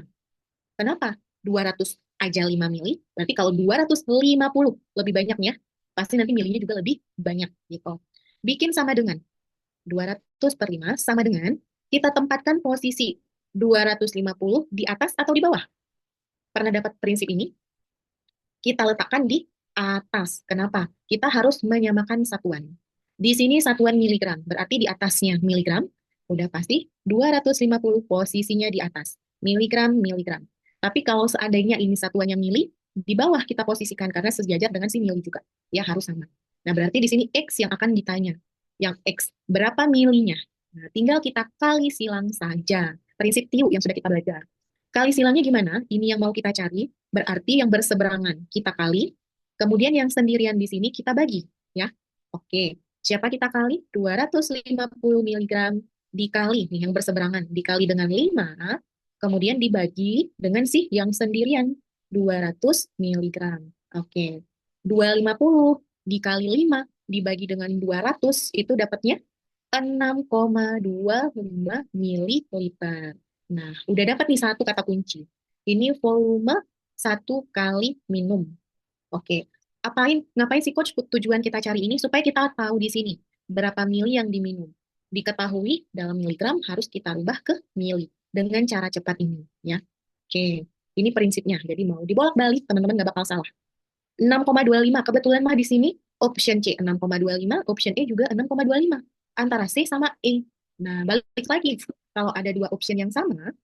Kenapa? 200 aja 5 mili. Berarti kalau 250 lebih banyaknya, pasti nanti milinya juga lebih banyak gitu. Bikin sama dengan 200 per 5 sama dengan kita tempatkan posisi 250 di atas atau di bawah. Pernah dapat prinsip ini? Kita letakkan di atas. Kenapa? Kita harus menyamakan satuan. Di sini satuan miligram, berarti di atasnya miligram, udah pasti 250 posisinya di atas. Miligram, miligram. Tapi kalau seandainya ini satuannya mili, di bawah kita posisikan karena sejajar dengan si mili juga. Ya harus sama. Nah, berarti di sini X yang akan ditanya. Yang X, berapa milinya? Nah, tinggal kita kali silang saja. Prinsip TIU yang sudah kita belajar. Kali silangnya gimana? Ini yang mau kita cari. Berarti yang berseberangan kita kali, kemudian yang sendirian di sini kita bagi, ya. Oke, siapa kita kali? 250 miligram dikali nih yang berseberangan, dikali dengan 5, kemudian dibagi dengan si yang sendirian, 200 miligram. Oke, 250 dikali 5 dibagi dengan 200 itu dapatnya 6,25 mililiter. Nah, udah dapat nih satu kata kunci. Ini volume satu kali minum. Oke. Ngapain sih coach tujuan kita cari ini? Supaya kita tahu di sini berapa mili yang diminum. Diketahui dalam miligram harus kita rubah ke mili dengan cara cepat ini, ya. Oke. Ini prinsipnya. Jadi mau dibolak-balik, teman-teman nggak bakal salah. 6,25. Kebetulan mah di sini option C 6,25, option E juga 6,25. Antara C sama E. Nah, balik lagi. Kalau ada dua option yang sama,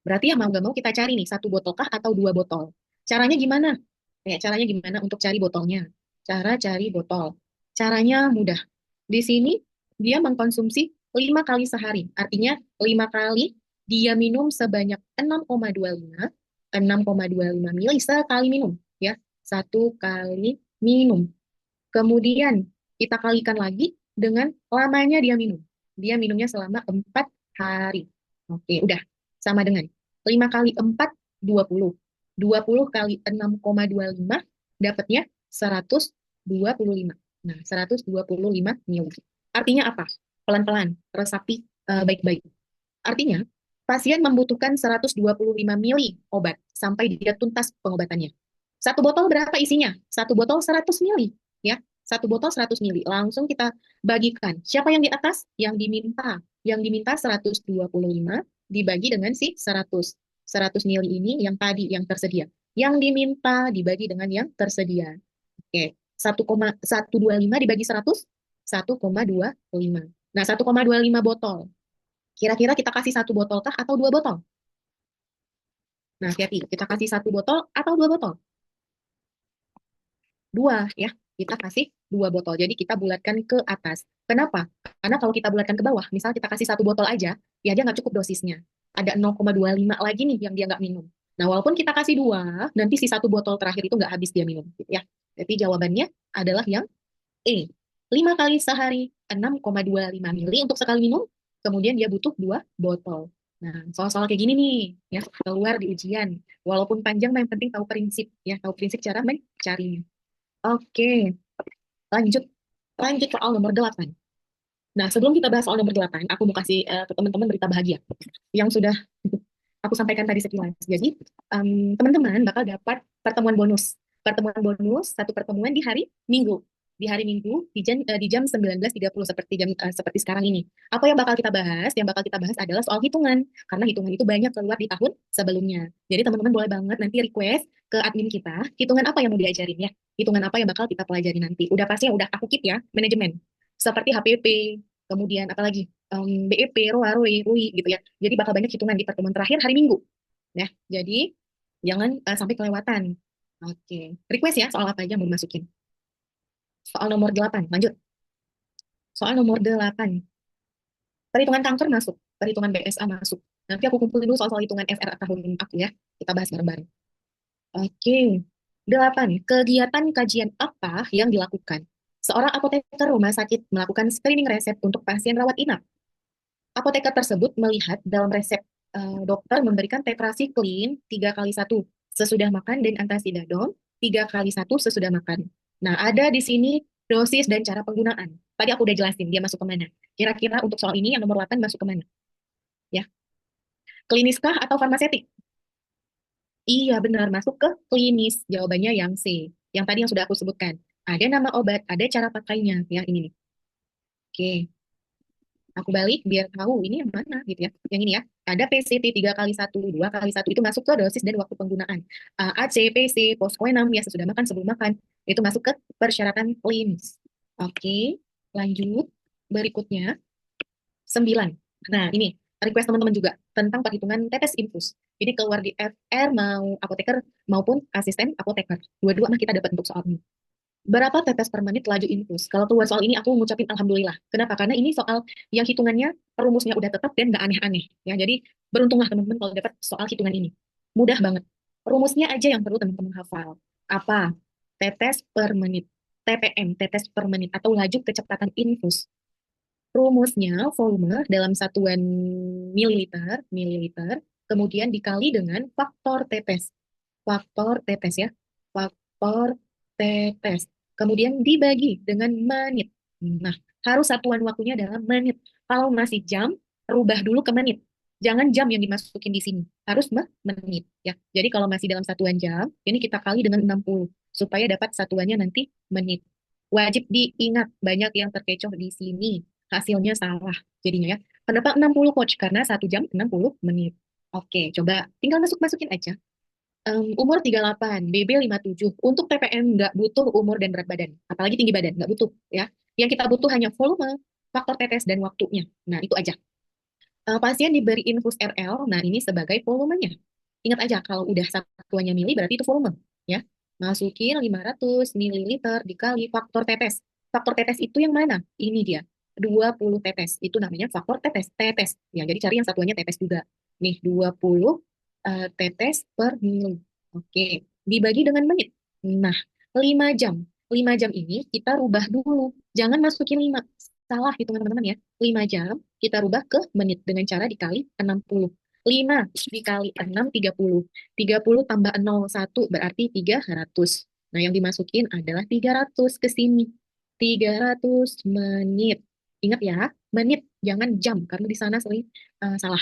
berarti ya mau nggak mau kita cari nih, satu botol kah atau dua botol. Caranya gimana? Caranya gimana untuk cari botolnya? Cara cari botol. Caranya mudah. Di sini dia mengkonsumsi 5 kali sehari. Artinya 5 kali dia minum sebanyak 6,25 mili sekali minum. Ya, satu kali minum. Kemudian kita kalikan lagi dengan lamanya dia minum. Dia minumnya selama 4 hari. Oke, udah. Sama dengan 5 kali 4, 20. 20 kali 6,25 dapatnya 125. Nah, 125 mili. Artinya apa? Pelan-pelan, resapi baik-baik. Artinya, pasien membutuhkan 125 mili obat sampai dia tuntas pengobatannya. Satu botol berapa isinya? Satu botol 100 mili. Ya, satu botol 100 mili. Langsung kita bagikan. Siapa yang di atas? Yang diminta. Yang diminta 125 dibagi dengan si 100. 100 mili ini yang tadi, yang tersedia. Yang diminta dibagi dengan yang tersedia. Oke, 1,125 dibagi 100, 1,25. Nah, 1,25 botol. Kira-kira kita kasih satu botol kah atau dua botol? Nah, hati-hati. Kita kasih satu botol atau dua botol? Dua, ya. Kita kasih dua botol. Jadi kita bulatkan ke atas. Kenapa? Karena kalau kita bulatkan ke bawah, misal kita kasih satu botol aja, ya dia nggak cukup dosisnya. Ada 0,25 lagi nih yang dia nggak minum. Nah, walaupun kita kasih dua, nanti si satu botol terakhir itu nggak habis dia minum. Gitu ya. Jadi jawabannya adalah yang E. 5 kali sehari, 6,25 mili untuk sekali minum. Kemudian dia butuh dua botol. Nah, soal-soal kayak gini nih, ya, keluar di ujian. Walaupun panjang, yang penting tahu prinsip, ya, tahu prinsip cara mencarinya. Oke, lanjut. Lanjut soal nomor 8. Nah, sebelum kita bahas soal nomor 8, aku mau kasih ke teman-teman berita bahagia yang sudah aku sampaikan tadi sekilas. Jadi, teman-teman bakal dapat pertemuan bonus. Pertemuan bonus, satu pertemuan di hari Minggu. Di hari Minggu, di jam 19.30, seperti sekarang ini. Apa yang bakal kita bahas? Yang bakal kita bahas adalah soal hitungan. Karena hitungan itu banyak keluar di tahun sebelumnya. Jadi, teman-teman boleh banget nanti request ke admin kita, hitungan apa yang mau diajarin ya. Hitungan apa yang bakal kita pelajari nanti. Udah pasti udah aku keep ya, manajemen. Seperti HPP, kemudian apalagi BEP, ROA, ROE, RUI gitu ya. Jadi bakal banyak hitungan di pertemuan terakhir hari Minggu. Ya, jadi jangan sampai kelewatan. Oke, request ya soal apa aja mau dimasukin. Soal nomor 8, lanjut. Soal nomor 8, perhitungan kanker masuk, perhitungan BSA masuk. Nanti aku kumpulin dulu soal-soal hitungan FR tahun aku ya. Kita bahas bareng-bareng. Oke, 8, kegiatan kajian apa yang dilakukan? Seorang apoteker rumah sakit melakukan screening resep untuk pasien rawat inap. Apoteker tersebut melihat dalam resep dokter memberikan tetrasiklin 3 kali 1 sesudah makan dan antasidadon 3 kali 1 sesudah makan. Nah, ada di sini dosis dan cara penggunaan. Tadi aku udah jelasin dia masuk kemana. Kira-kira untuk soal ini yang nomor 8 masuk kemana? ya. Kliniskah atau farmasetik? Iya, benar, masuk ke klinis. Jawabannya yang C. Yang tadi yang sudah aku sebutkan. Ada nama obat, ada cara pakainya. Ya, ini nih. Oke, aku balik biar tahu ini yang mana gitu ya. Yang ini ya. Ada PCT 3 kali 1, 2 kali 1 itu masuk ke dosis dan waktu penggunaan. AC, PC, poskoenam ya sesudah makan, sebelum makan. Itu masuk ke persyaratan klinis. Oke, lanjut. Berikutnya, 9. Nah, ini request teman-teman juga tentang perhitungan tetes infus. Ini keluar di FR mau apoteker maupun asisten apoteker. Dua-dua mah kita dapat untuk soal ini. Berapa tetes per menit laju infus? Kalau keluar soal ini aku ngucapin alhamdulillah. Kenapa? Karena ini soal yang hitungannya rumusnya udah tetap dan nggak aneh-aneh. Ya, jadi beruntunglah teman-teman kalau dapat soal hitungan ini. Mudah banget. Rumusnya aja yang perlu teman-teman hafal. Apa? Tetes per menit. TPM, tetes per menit atau laju kecepatan infus. Rumusnya volume dalam satuan mililiter, mililiter, kemudian dikali dengan faktor tetes. Faktor tetes ya. Faktor tetes. Kemudian dibagi dengan menit. Nah, harus satuan waktunya dalam menit. Kalau masih jam, rubah dulu ke menit. Jangan jam yang dimasukin di sini. Harus menit ya. Jadi kalau masih dalam satuan jam, ini kita kali dengan 60 supaya dapat satuannya nanti menit. Wajib diingat, banyak yang terkecoh di sini hasilnya salah jadinya ya. Kenapa 60 coach? Karena 1 jam 60 menit. Oke, coba tinggal masukin aja. Umur 38, BB 57. Untuk TPM nggak butuh umur dan berat badan. Apalagi tinggi badan, nggak butuh ya. Yang kita butuh hanya volume, faktor tetes, dan waktunya. Nah, itu aja. Pasien diberi infus RL, nah ini sebagai volumenya. Ingat aja, kalau udah satuannya mili berarti itu volume. Ya. Masukin 500 mililiter dikali faktor tetes. Faktor tetes itu yang mana? Ini dia. 20 tetes. Itu namanya faktor tetes. Tetes. Ya, jadi cari yang satuannya tetes juga. Nih, 20 tetes per mili. Oke. Dibagi dengan menit. Nah, 5 jam. 5 jam ini kita rubah dulu. Jangan masukin 5. Salah hitungan teman-teman ya. 5 jam kita rubah ke menit dengan cara dikali 60. 5 dikali 6, 30. 30 tambah 01 berarti 300. Nah, yang dimasukin adalah 300 ke sini. 300 menit. Ingat ya, menit, jangan jam, karena di sana sering salah.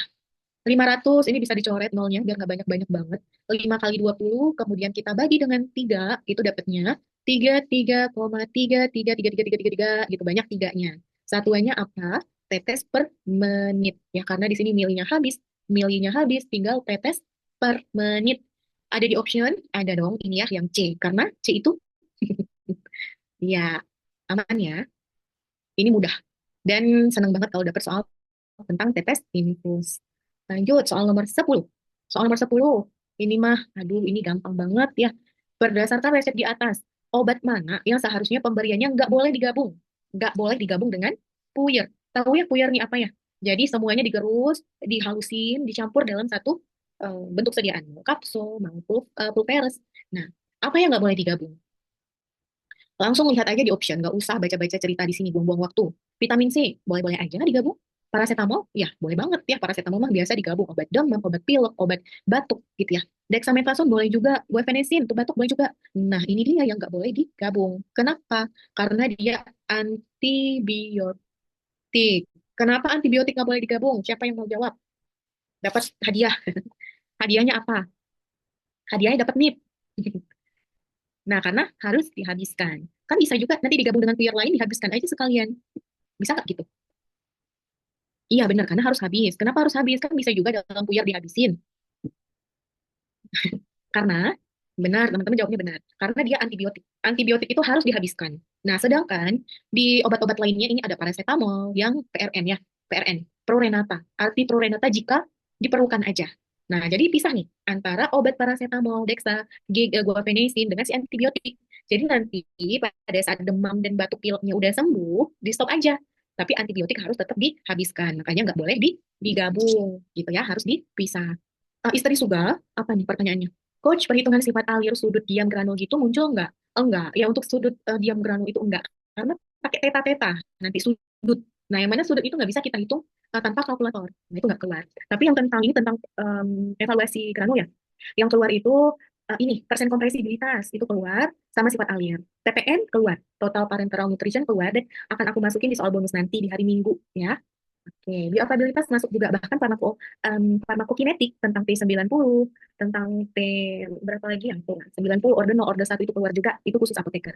500 ini bisa dicoret nolnya biar nggak banyak-banyak banget. 5 kali 20, kemudian kita bagi dengan 3, itu dapatnya 33,3333333 gitu, banyak tiganya. Satuannya apa? Tetes per menit. Ya, karena di sini milinya habis, tinggal tetes per menit. Ada di option, ada dong ini ya, yang C. Karena C itu, ya, aman ya. Ini mudah. Dan senang banget kalau dapat soal tentang tetes infus. Lanjut, soal nomor 10. Soal nomor 10, ini mah, aduh, ini gampang banget ya. Berdasarkan resep di atas, obat mana yang seharusnya pemberiannya nggak boleh digabung? Nggak boleh digabung dengan puyer. Tahu ya puyer nih apa ya? Jadi semuanya digerus, dihalusin, dicampur dalam satu bentuk sediaan. Mau kapsul, mau pulperes. Nah, apa yang nggak boleh digabung? Langsung lihat aja di option, nggak usah baca-baca cerita di sini, buang-buang waktu. Vitamin C, boleh-boleh aja digabung. Paracetamol, ya boleh banget ya. Paracetamol mah biasa digabung. Obat demam, obat pilek, obat batuk gitu ya. Dexamethasone boleh juga. Guaifenesin, untuk batuk boleh juga. Nah, ini dia yang nggak boleh digabung. Kenapa? Karena dia antibiotik. Kenapa antibiotik nggak boleh digabung? Siapa yang mau jawab? Dapat hadiah. Hadiahnya apa? Hadiahnya dapat NIP. Nah, karena harus dihabiskan. Kan bisa juga nanti digabung dengan puyer lain, dihabiskan aja sekalian. Bisa nggak gitu? Iya benar, karena harus habis. Kenapa harus habis? Kan bisa juga dalam puyer dihabisin. Karena, benar, teman-teman jawabnya benar. Karena dia antibiotik. Antibiotik itu harus dihabiskan. Nah, sedangkan di obat-obat lainnya ini ada paracetamol yang PRN ya. PRN, Prorenata. Arti Prorenata jika diperlukan aja. Nah, jadi pisah nih antara obat paracetamol, Dexa, guaifenesin dengan si antibiotik. Jadi nanti pada saat demam dan batuk pileknya udah sembuh, di stop aja. Tapi antibiotik harus tetap dihabiskan. Makanya nggak boleh digabung gitu ya, harus dipisah. Istri Suga, apa nih pertanyaannya? Coach, perhitungan sifat alir sudut diam granul gitu muncul nggak? Enggak. Ya untuk sudut diam granul itu enggak. Karena pakai teta-teta. Nanti sudut. Nah, yang mana sudut itu nggak bisa kita hitung tanpa kalkulator. Nah, itu nggak keluar. Tapi yang tentang ini, tentang evaluasi granul ya. Yang keluar itu ini, persen kompresibilitas itu keluar, sama sifat alir. TPN keluar. Total parenteral nutrition keluar, dan akan aku masukin di soal bonus nanti di hari Minggu. Ya. Oke, bioavailabilitas masuk juga bahkan farmakokinetik tentang T90, tentang T berapa lagi yang tuh 90 order 0 order 1 itu keluar juga, itu khusus apoteker.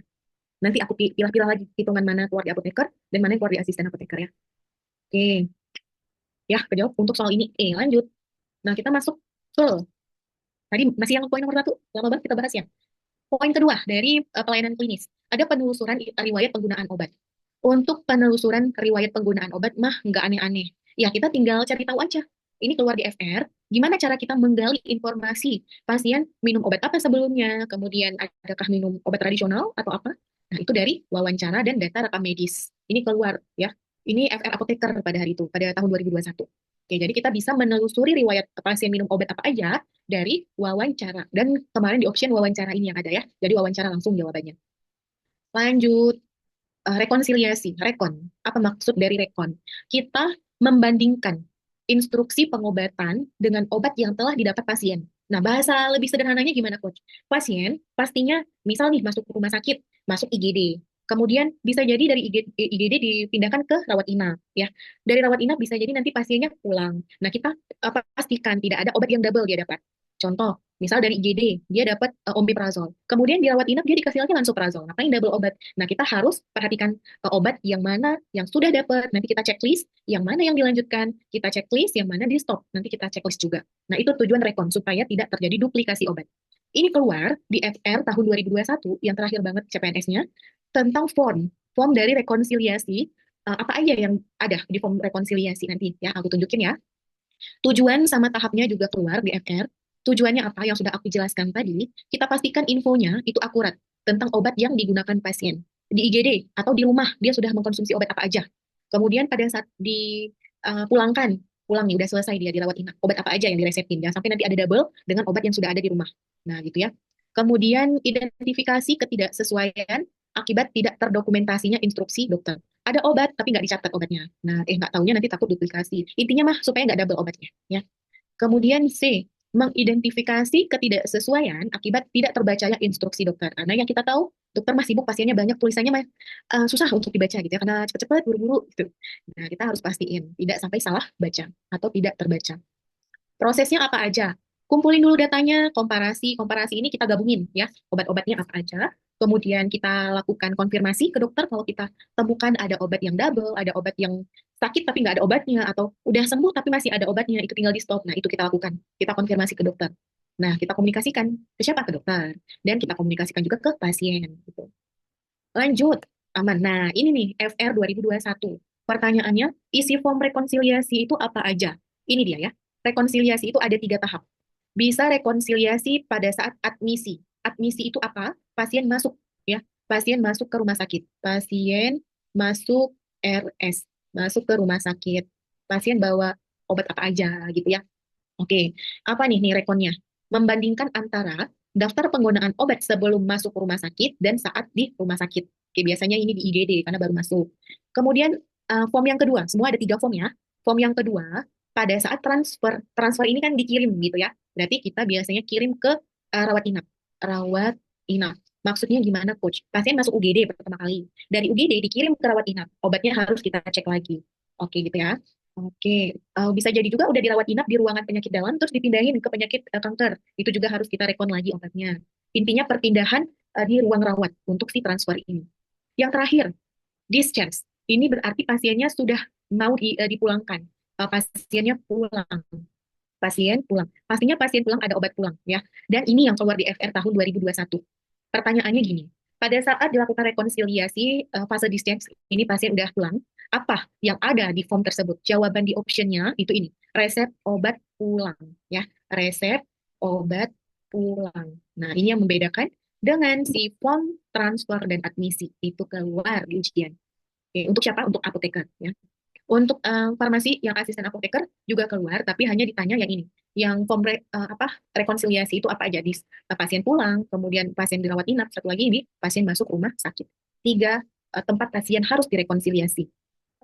Nanti aku pilah-pilah lagi hitungan mana keluar di apoteker dan mana yang keluar di asisten apoteker ya. Oke, ya kejawab untuk soal ini. Lanjut. Nah, kita masuk ke tadi masih yang poin nomor satu, lama banget kita bahas ya. Poin kedua dari pelayanan klinis, ada penelusuran riwayat penggunaan obat. Untuk penelusuran riwayat penggunaan obat mah nggak aneh-aneh. Ya, kita tinggal cari tahu aja. Ini keluar di FR, gimana cara kita menggali informasi pasien minum obat apa sebelumnya, kemudian adakah minum obat tradisional atau apa. Nah, itu dari wawancara dan data rekam medis. Ini keluar ya. Ini FR apoteker pada hari itu, pada tahun 2021. Oke, jadi kita bisa menelusuri riwayat pasien minum obat apa aja dari wawancara. Dan kemarin di option wawancara ini yang ada ya. Jadi wawancara langsung jawabannya. Lanjut, rekonsiliasi, rekon. Apa maksud dari rekon? Kita membandingkan instruksi pengobatan dengan obat yang telah didapat pasien. Nah, bahasa lebih sederhananya gimana, Coach? Pasien pastinya, misal nih masuk rumah sakit, masuk IGD. Kemudian bisa jadi dari IGD dipindahkan ke rawat inap, ya. Dari rawat inap bisa jadi nanti pasiennya pulang. Nah, kita pastikan tidak ada obat yang double dia dapat. Contoh, misal dari IGD, dia dapat omeprazol. Kemudian di rawat inap dia dikasih lagi lansoprazol. Ngapain double obat? Nah, kita harus perhatikan obat yang mana yang sudah dapat. Nanti kita checklist yang mana yang dilanjutkan. Kita checklist yang mana di stop. Nanti kita checklist juga. Nah, itu tujuan rekon supaya tidak terjadi duplikasi obat. Ini keluar di FR tahun 2021 yang terakhir banget CPNS-nya tentang form dari rekonsiliasi apa aja yang ada di form rekonsiliasi nanti ya aku tunjukin ya. Tujuan sama tahapnya juga keluar di FR. Tujuannya apa yang sudah aku jelaskan tadi, kita pastikan infonya itu akurat tentang obat yang digunakan pasien. Di IGD atau di rumah, dia sudah mengkonsumsi obat apa aja. Kemudian pada saat dipulangkan, pulang nih, udah selesai dia dirawat inap, obat apa aja yang diresepin. Jangan sampai nanti ada double dengan obat yang sudah ada di rumah. Nah, gitu ya. Kemudian identifikasi ketidaksesuaian akibat tidak terdokumentasinya instruksi dokter. Ada obat tapi nggak dicatat obatnya. Nah, nggak taunya nanti takut duplikasi. Intinya mah supaya nggak double obatnya, ya. Kemudian C, mengidentifikasi ketidaksesuaian akibat tidak terbacanya instruksi dokter. Karena yang kita tahu, dokter masih sibuk, pasiennya banyak, tulisannya mah susah untuk dibaca gitu ya, karena cepet-cepet, buru-buru gitu. Nah, kita harus pastiin tidak sampai salah baca atau tidak terbaca. Prosesnya apa aja? Kumpulin dulu datanya, komparasi. Komparasi ini kita gabungin ya, obat-obatnya apa aja. Kemudian kita lakukan konfirmasi ke dokter kalau kita temukan ada obat yang double, ada obat yang sakit tapi nggak ada obatnya, atau udah sembuh tapi masih ada obatnya, itu tinggal di stop. Nah, itu kita lakukan. Kita konfirmasi ke dokter. Nah, kita komunikasikan ke siapa? Ke dokter. Dan kita komunikasikan juga ke pasien. Gitu. Lanjut, aman. Nah, ini nih, FR 2021. Pertanyaannya, isi form rekonsiliasi itu apa aja? Ini dia ya. Rekonsiliasi itu ada 3 tahap. Bisa rekonsiliasi pada saat admisi. Admisi itu apa? Pasien masuk, ya. Pasien masuk ke rumah sakit. Pasien masuk RS, masuk ke rumah sakit. Pasien bawa obat apa aja, gitu ya. Oke, apa nih rekonnya? Membandingkan antara daftar penggunaan obat sebelum masuk ke rumah sakit dan saat di rumah sakit. Oke, biasanya ini di IGD karena baru masuk. Kemudian form yang kedua, semua ada 3 form ya. Form yang kedua, pada saat transfer, transfer ini kan dikirim gitu ya. Berarti kita biasanya kirim ke rawat inap. Rawat inap. Maksudnya gimana, Coach? Pasien masuk UGD pertama kali. Dari UGD dikirim ke rawat inap. Obatnya harus kita cek lagi. Oke, gitu ya. Oke, bisa jadi juga udah dirawat inap di ruangan penyakit dalam, terus dipindahin ke penyakit kanker. Itu juga harus kita rekon lagi obatnya. Intinya perpindahan di ruang rawat untuk si transfer ini. Yang terakhir, discharge. Ini berarti pasiennya sudah mau dipulangkan. Pasiennya pulang. Pasien pulang. Pastinya pasien pulang ada obat pulang ya. Dan ini yang keluar di FR tahun 2021. Pertanyaannya gini, pada saat dilakukan rekonsiliasi fase discharge ini pasien udah pulang, apa yang ada di form tersebut? Jawaban di optionnya itu ini, resep obat pulang ya, resep obat pulang. Nah, ini yang membedakan dengan si form transfer dan admisi itu keluar di ujian. Oke, untuk siapa? Untuk apoteker ya. Untuk farmasi yang asisten apoteker juga keluar, tapi hanya ditanya yang ini. Yang form rekonsiliasi itu apa aja? Pasien pulang, kemudian pasien dirawat inap, satu lagi ini pasien masuk rumah sakit. 3 tempat pasien harus direkonsiliasi.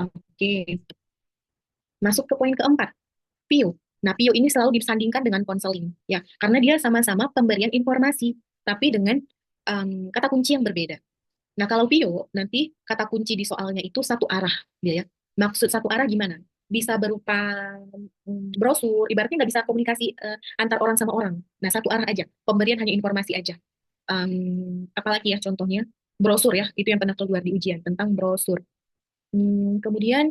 Oke, masuk ke poin keempat, PIU. Nah, PIU ini selalu disandingkan dengan konseling, ya, karena dia sama-sama pemberian informasi, tapi dengan kata kunci yang berbeda. Nah, kalau PIU nanti kata kunci di soalnya itu satu arah, dia ya. Maksud satu arah gimana? bisa berupa brosur, ibaratnya nggak bisa komunikasi antar orang sama orang. Nah, satu arah aja, pemberian hanya informasi aja. Apalagi ya contohnya, brosur ya, itu yang pernah keluar di ujian tentang brosur. Kemudian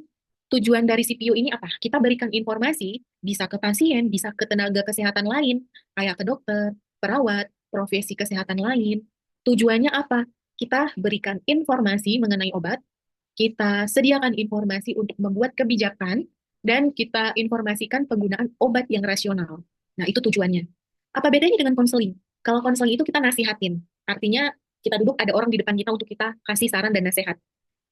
tujuan dari CPO ini apa? Kita berikan informasi bisa ke pasien, bisa ke tenaga kesehatan lain, kayak ke dokter, perawat, profesi kesehatan lain. Tujuannya apa? Kita berikan informasi mengenai obat, kita sediakan informasi untuk membuat kebijakan, dan kita informasikan penggunaan obat yang rasional. Nah, itu tujuannya. Apa bedanya dengan konseling? Kalau konseling itu kita nasihatin. Artinya kita duduk ada orang di depan kita untuk kita kasih saran dan nasihat.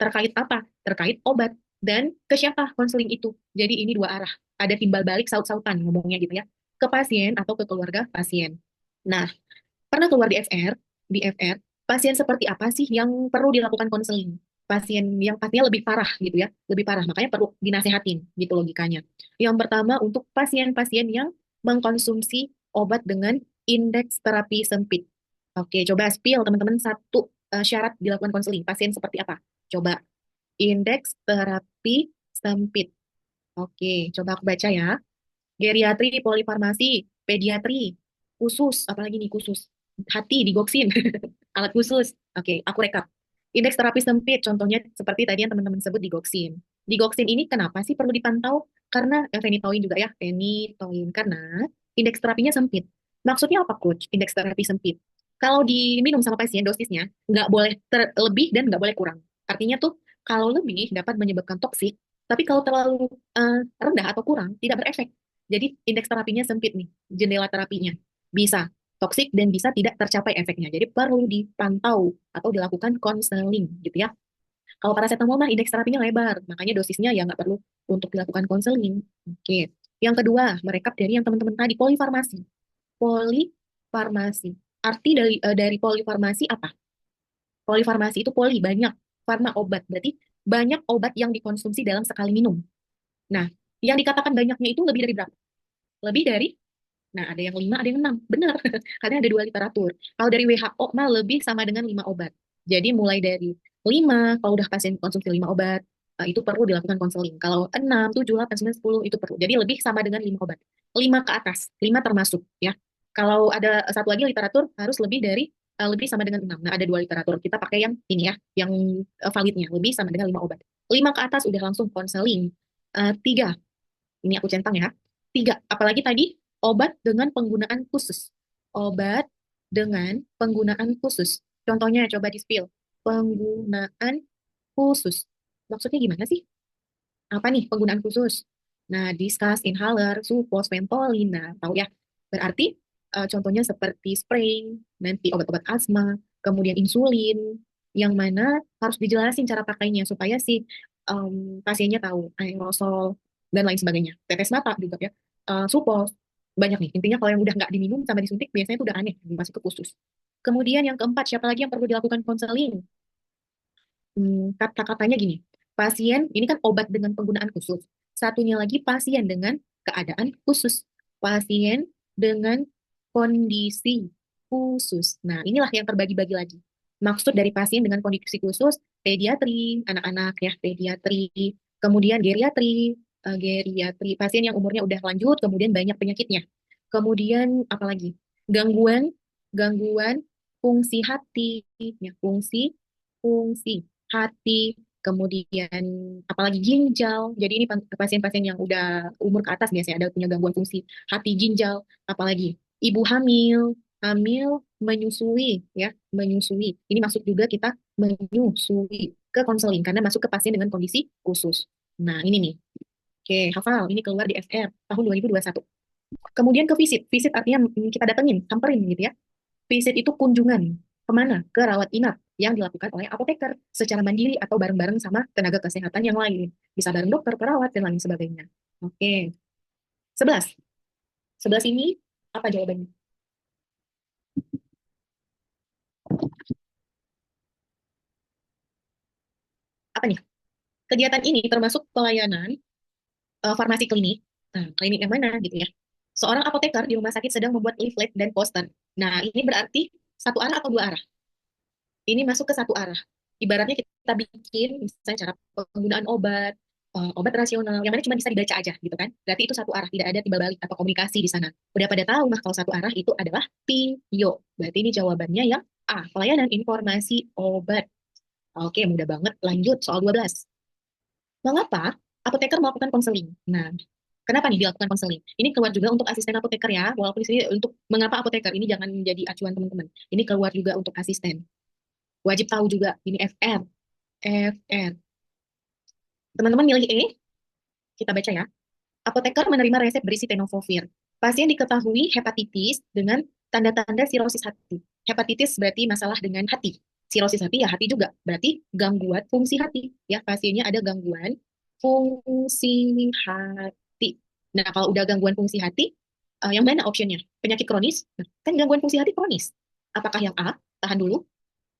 Terkait apa? Terkait obat. Dan ke siapa konseling itu? Jadi ini dua arah. Ada timbal balik saut-sautan ngomongnya gitu ya. Ke pasien atau ke keluarga pasien. Nah, pernah keluar di FR, pasien seperti apa sih yang perlu dilakukan konseling? Pasien yang pastinya lebih parah gitu ya, lebih parah, makanya perlu dinasehatin gitu logikanya. Yang pertama untuk pasien-pasien yang mengkonsumsi obat dengan indeks terapi sempit. Oke, coba spill teman-teman satu syarat dilakukan konseling. Pasien seperti apa? Coba indeks terapi sempit. Oke, coba aku baca ya. Geriatri, polifarmasi, pediatri, khusus, apalagi nih khusus, hati digoksin, alat khusus. Oke, aku rekap. Indeks terapi sempit, contohnya seperti tadi yang teman-teman sebut digoksin. Digoksin ini kenapa sih perlu dipantau? Karena fenitoin juga ya, fenitoin. Karena indeks terapinya sempit. Maksudnya apa, Coach? Indeks terapi sempit. Kalau diminum sama pasien dosisnya, nggak boleh lebih dan nggak boleh kurang. Artinya tuh, kalau lebih dapat menyebabkan toksik, tapi kalau terlalu rendah atau kurang, tidak berefek. Jadi indeks terapinya sempit nih, jendela terapinya. Bisa toksik dan bisa tidak tercapai efeknya. Jadi perlu dipantau atau dilakukan konseling gitu ya. Kalau paracetamol mah indeks terapinya lebar, makanya dosisnya ya nggak perlu untuk dilakukan konseling. Oke. Yang kedua, merekap dari yang teman-teman tadi, polifarmasi. Polifarmasi. Arti dari polifarmasi apa? Polifarmasi itu poli, banyak. Farma obat, berarti banyak obat yang dikonsumsi dalam sekali minum. Nah, yang dikatakan banyaknya itu lebih dari berapa? Lebih dari. Nah, ada yang 5, ada yang 6. Benar, karena ada dua literatur. Kalau dari WHO mah lebih sama dengan 5 obat. Jadi mulai dari 5, kalau udah pasien konsumsi 5 obat, itu perlu dilakukan konseling. Kalau 6, 7, 8, 9, 10, itu perlu. Jadi lebih sama dengan 5 obat. 5 ke atas, 5 termasuk ya. Kalau ada satu lagi literatur harus lebih dari lebih sama dengan 6. Nah, ada dua literatur. Kita pakai yang ini ya, yang validnya lebih sama dengan 5 obat. 5 ke atas udah langsung konseling. 3, ini aku centang ya. 3, apalagi tadi obat dengan penggunaan khusus. Obat dengan penggunaan khusus. Contohnya coba di-spill. Penggunaan khusus. Maksudnya gimana sih? Apa nih penggunaan khusus? Nah, discuss, inhaler, supos, Ventolin. Nah, tahu ya. Berarti contohnya seperti spray, nanti obat-obat asma, kemudian insulin, yang mana harus dijelasin cara pakainya supaya si pasiennya tahu aerosol dan lain sebagainya. Tetes mata juga ya. Supos, banyak nih. Intinya kalau yang udah nggak diminum sama disuntik, biasanya itu udah aneh, masuk ke khusus. Kemudian yang keempat, siapa lagi yang perlu dilakukan konseling? Kata-katanya gini, pasien ini kan obat dengan penggunaan khusus. Satunya lagi pasien dengan keadaan khusus. Pasien dengan kondisi khusus. Nah, inilah yang terbagi-bagi lagi. Maksud dari pasien dengan kondisi khusus, pediatri, anak-anak ya, pediatri, kemudian geriatri, pasien yang umurnya udah lanjut, kemudian banyak penyakitnya. Kemudian apalagi? Gangguan, gangguan fungsi hati, ya, fungsi hati, kemudian apalagi ginjal. Jadi ini pasien-pasien yang udah umur ke atas biasanya ada punya gangguan fungsi hati, ginjal, apalagi ibu hamil, hamil menyusui ya, menyusui. Ini masuk juga kita menyusui ke konseling karena masuk ke pasien dengan kondisi khusus. Nah, ini nih. Oke, hafal. Ini keluar di FR tahun 2021. Kemudian ke visit. Visit artinya kita datengin, samperin gitu ya. Visit itu kunjungan kemana? Ke rawat inap yang dilakukan oleh apoteker secara mandiri atau bareng-bareng sama tenaga kesehatan yang lain. Bisa bareng dokter, perawat, dan lain sebagainya. Oke. 11. 11 ini apa jawabannya? Apa nih? Kegiatan ini termasuk pelayanan farmasi klinik. Nah, klinik yang mana gitu ya? Seorang apoteker di rumah sakit sedang membuat leaflet dan poster. Nah, ini berarti satu arah atau dua arah? Ini masuk ke satu arah. Ibaratnya kita bikin misalnya cara penggunaan obat, obat rasional yang mana cuma bisa dibaca aja gitu kan. Berarti itu satu arah, tidak ada timbal balik atau komunikasi di sana. Udah pada tahu mah kalau satu arah itu adalah PIO. Berarti ini jawabannya yang A, pelayanan informasi obat. Oke, mudah banget. Lanjut soal 12. Mengapa apoteker melakukan konseling? Nah, kenapa nih dilakukan konseling? Ini keluar juga untuk asisten apoteker ya, walaupun di sini untuk mengapa apoteker ini jangan jadi acuan teman-teman. Ini keluar juga untuk asisten. Wajib tahu juga ini FR. FR. Teman-teman milih E, kita baca ya. Apoteker menerima resep berisi tenofovir. Pasien diketahui hepatitis dengan tanda-tanda sirosis hati. Hepatitis berarti masalah dengan hati. Sirosis hati ya hati juga. Berarti gangguan fungsi hati. Ya, pasiennya ada gangguan fungsi hati. Nah, kalau udah gangguan fungsi hati, yang mana optionnya? Penyakit kronis? Nah, kan gangguan fungsi hati kronis. Apakah yang A? Tahan dulu.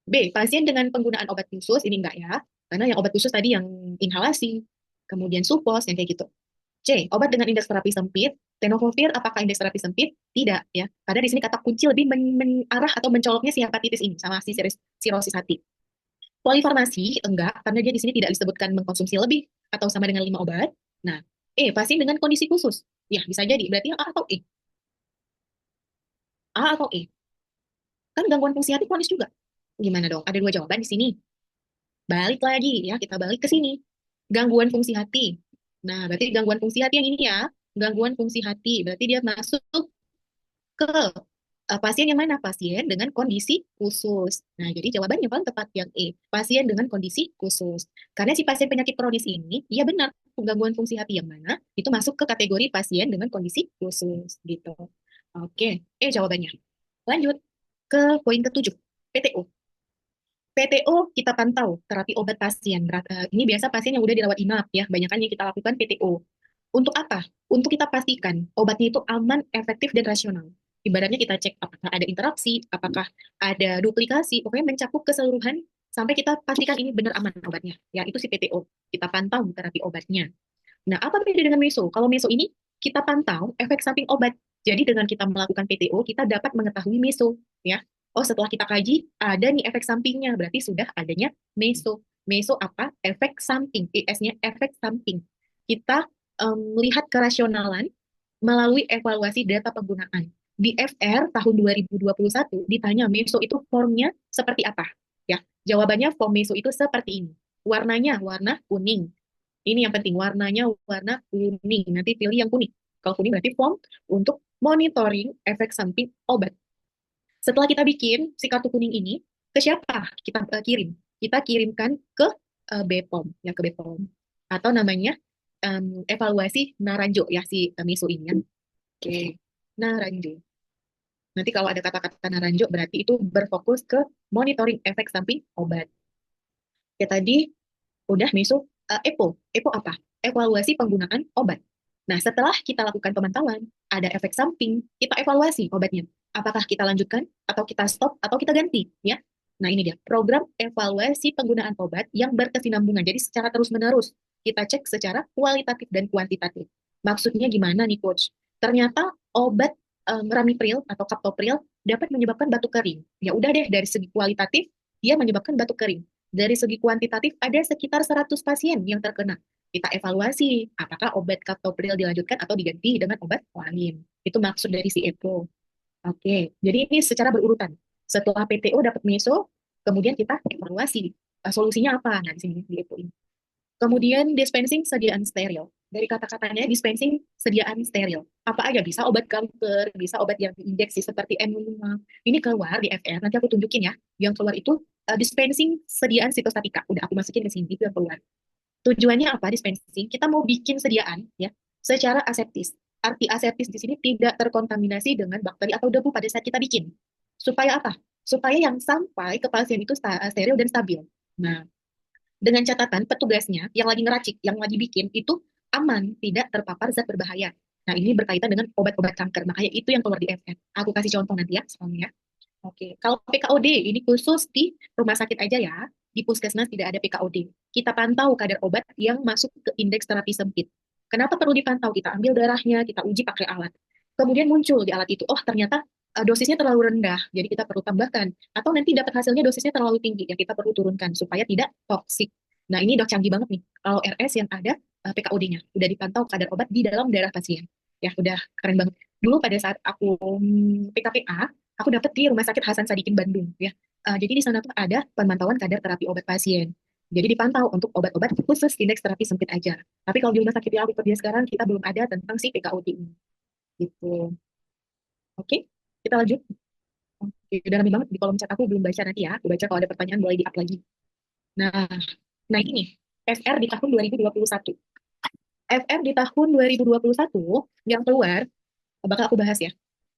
B, pasien dengan penggunaan obat khusus, ini enggak ya. Karena yang obat khusus tadi yang inhalasi, kemudian supos, yang kayak gitu. C, obat dengan indeks terapi sempit. Tenofovir, apakah indeks terapi sempit? Tidak, ya. Karena di sini kata kunci lebih mengarah atau mencoloknya si hepatitis ini sama si sirosis hati. Polifarmasi, enggak, karena dia di sini tidak disebutkan mengkonsumsi lebih atau sama dengan 5 obat. Nah, pasien dengan kondisi khusus. Ya, bisa jadi. Berarti yang A atau E? A atau E? Kan gangguan fungsi hati kronis juga. Gimana dong? Ada dua jawaban di sini. Balik lagi, ya. Kita balik ke sini. Gangguan fungsi hati. Nah, berarti gangguan fungsi hati yang ini ya. Gangguan fungsi hati. Berarti dia masuk ke pasien yang mana? Pasien dengan kondisi khusus. Nah, jadi jawabannya paling tepat yang E. Pasien dengan kondisi khusus. Karena si pasien penyakit kronis ini, iya benar, gangguan fungsi hati yang mana, itu masuk ke kategori pasien dengan kondisi khusus. Gitu. Oke, jawabannya. Lanjut ke poin ke-7, PTO. PTO kita pantau terapi obat pasien. Ini biasa pasien yang udah dirawat inap ya, banyak yang kita lakukan PTO. Untuk apa? Untuk kita pastikan obatnya itu aman, efektif, dan rasional. Ibaratnya kita cek apakah ada interaksi, apakah ada duplikasi, pokoknya mencakup keseluruhan sampai kita pastikan ini benar aman obatnya. Ya, itu si PTO. Kita pantau terapi obatnya. Nah, apa beda dengan meso? Kalau meso ini kita pantau efek samping obat. Jadi dengan kita melakukan PTO, kita dapat mengetahui meso, ya. Oh, setelah kita kaji, ada nih efek sampingnya. Berarti sudah adanya meso. Meso apa? Efek samping. ES-nya efek samping. Kita melihat kerasionalan melalui evaluasi data penggunaan. Di FR tahun 2021 ditanya meso itu formnya seperti apa? Ya, jawabannya form meso itu seperti ini. Warnanya warna kuning. Ini yang penting, warnanya warna kuning. Nanti pilih yang kuning. Kalau kuning berarti form untuk monitoring efek samping obat. Setelah kita bikin si kartu kuning ini, ke siapa kita kirim? Kita kirimkan ke BPOM, ya ke BPOM. Atau namanya evaluasi Naranjo, ya si MISO ini. Ya. Oke, Naranjo. Nanti kalau ada kata-kata Naranjo, berarti itu berfokus ke monitoring efek samping obat. Ya tadi udah masuk EPO. EPO apa? Evaluasi penggunaan obat. Nah, setelah kita lakukan pemantauan, ada efek samping, kita evaluasi obatnya. Apakah kita lanjutkan, atau kita stop, atau kita ganti, ya? Nah, ini dia, program evaluasi penggunaan obat yang berkesinambungan. Jadi, secara terus-menerus, kita cek secara kualitatif dan kuantitatif. Maksudnya gimana nih, Coach? Ternyata obat ramipril atau kaptopril dapat menyebabkan batuk kering. Ya udah deh, dari segi kualitatif, dia menyebabkan batuk kering. Dari segi kuantitatif, ada sekitar 100 pasien yang terkena. Kita evaluasi apakah obat kaptopril dilanjutkan atau diganti dengan obat lain. Itu maksud dari si EPO. Oke, jadi ini secara berurutan. Setelah PTO dapat meso, kemudian kita evaluasi solusinya apa. Nah, di sini di EPO ini. Kemudian dispensing sediaan steril. Dari kata-katanya dispensing sediaan steril. Apa aja bisa obat kanker, bisa obat yang diinjeksi seperti M5. Ini keluar di FR, nanti aku tunjukin ya. Yang keluar itu dispensing sediaan sitostatika. Udah aku masukin ke sini, itu yang keluar. Tujuannya apa dispensing? Kita mau bikin sediaan ya secara aseptis. Arti aseptis di sini tidak terkontaminasi dengan bakteri atau debu pada saat kita bikin. Supaya apa? Supaya yang sampai ke pasien itu steril dan stabil. Nah, dengan catatan petugasnya yang lagi ngeracik, yang lagi bikin itu aman, tidak terpapar zat berbahaya. Nah, ini berkaitan dengan obat-obat kanker. Makanya itu yang keluar di FF. Aku kasih contoh nanti ya, soalnya. Oke, kalau PKOD ini khusus di rumah sakit aja ya. Di puskesmas tidak ada PKOD. Kita pantau kadar obat yang masuk ke indeks terapi sempit. Kenapa perlu dipantau? Kita ambil darahnya, kita uji pakai alat. Kemudian muncul di alat itu, oh ternyata dosisnya terlalu rendah, jadi kita perlu tambahkan. Atau nanti dapat hasilnya dosisnya terlalu tinggi, ya kita perlu turunkan supaya tidak toksik. Nah ini dok canggih banget nih. Kalau RS yang ada PKOD-nya, udah dipantau kadar obat di dalam darah pasien. Ya, udah keren banget. Dulu pada saat aku PKPA, aku dapet di Rumah Sakit Hasan Sadikin Bandung, ya. Jadi di sana tuh ada pemantauan kadar terapi obat pasien. Jadi dipantau untuk obat-obat khusus indeks terapi sempit aja. Tapi kalau di rumah sakit yang aku kerja sekarang, kita belum ada tentang si PKOD ini. Gitu. Oke, kita lanjut. Oke, udah rame banget di kolom chat aku belum baca nanti ya. Aku baca kalau ada pertanyaan boleh di-up lagi. Nah, nah ini FR di tahun 2021. FR di tahun 2021 yang keluar, bakal aku bahas ya.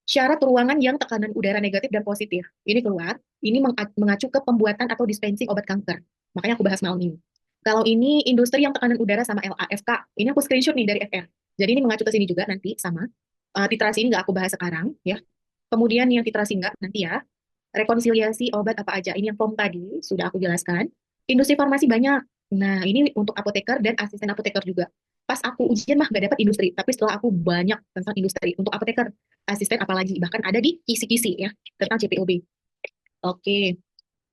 Syarat ruangan yang tekanan udara negatif dan positif. Ini keluar, ini mengacu ke pembuatan atau dispensing obat kanker. Makanya aku bahas malam ini. Kalau ini industri yang tekanan udara sama LAFK, ini aku screenshot nih dari FR. Jadi ini mengacu ke sini juga nanti sama. Titrasi ini nggak aku bahas sekarang ya. Kemudian yang titrasi nggak nanti ya. Rekonsiliasi obat apa aja. Ini yang form tadi sudah aku jelaskan. Industri farmasi banyak. Nah, ini untuk apoteker dan asisten apoteker juga. Pas aku ujian mah nggak dapat industri, tapi setelah aku banyak tentang industri untuk apoteker, asisten apalagi bahkan ada di kisi-kisi ya tentang CPOB. Oke,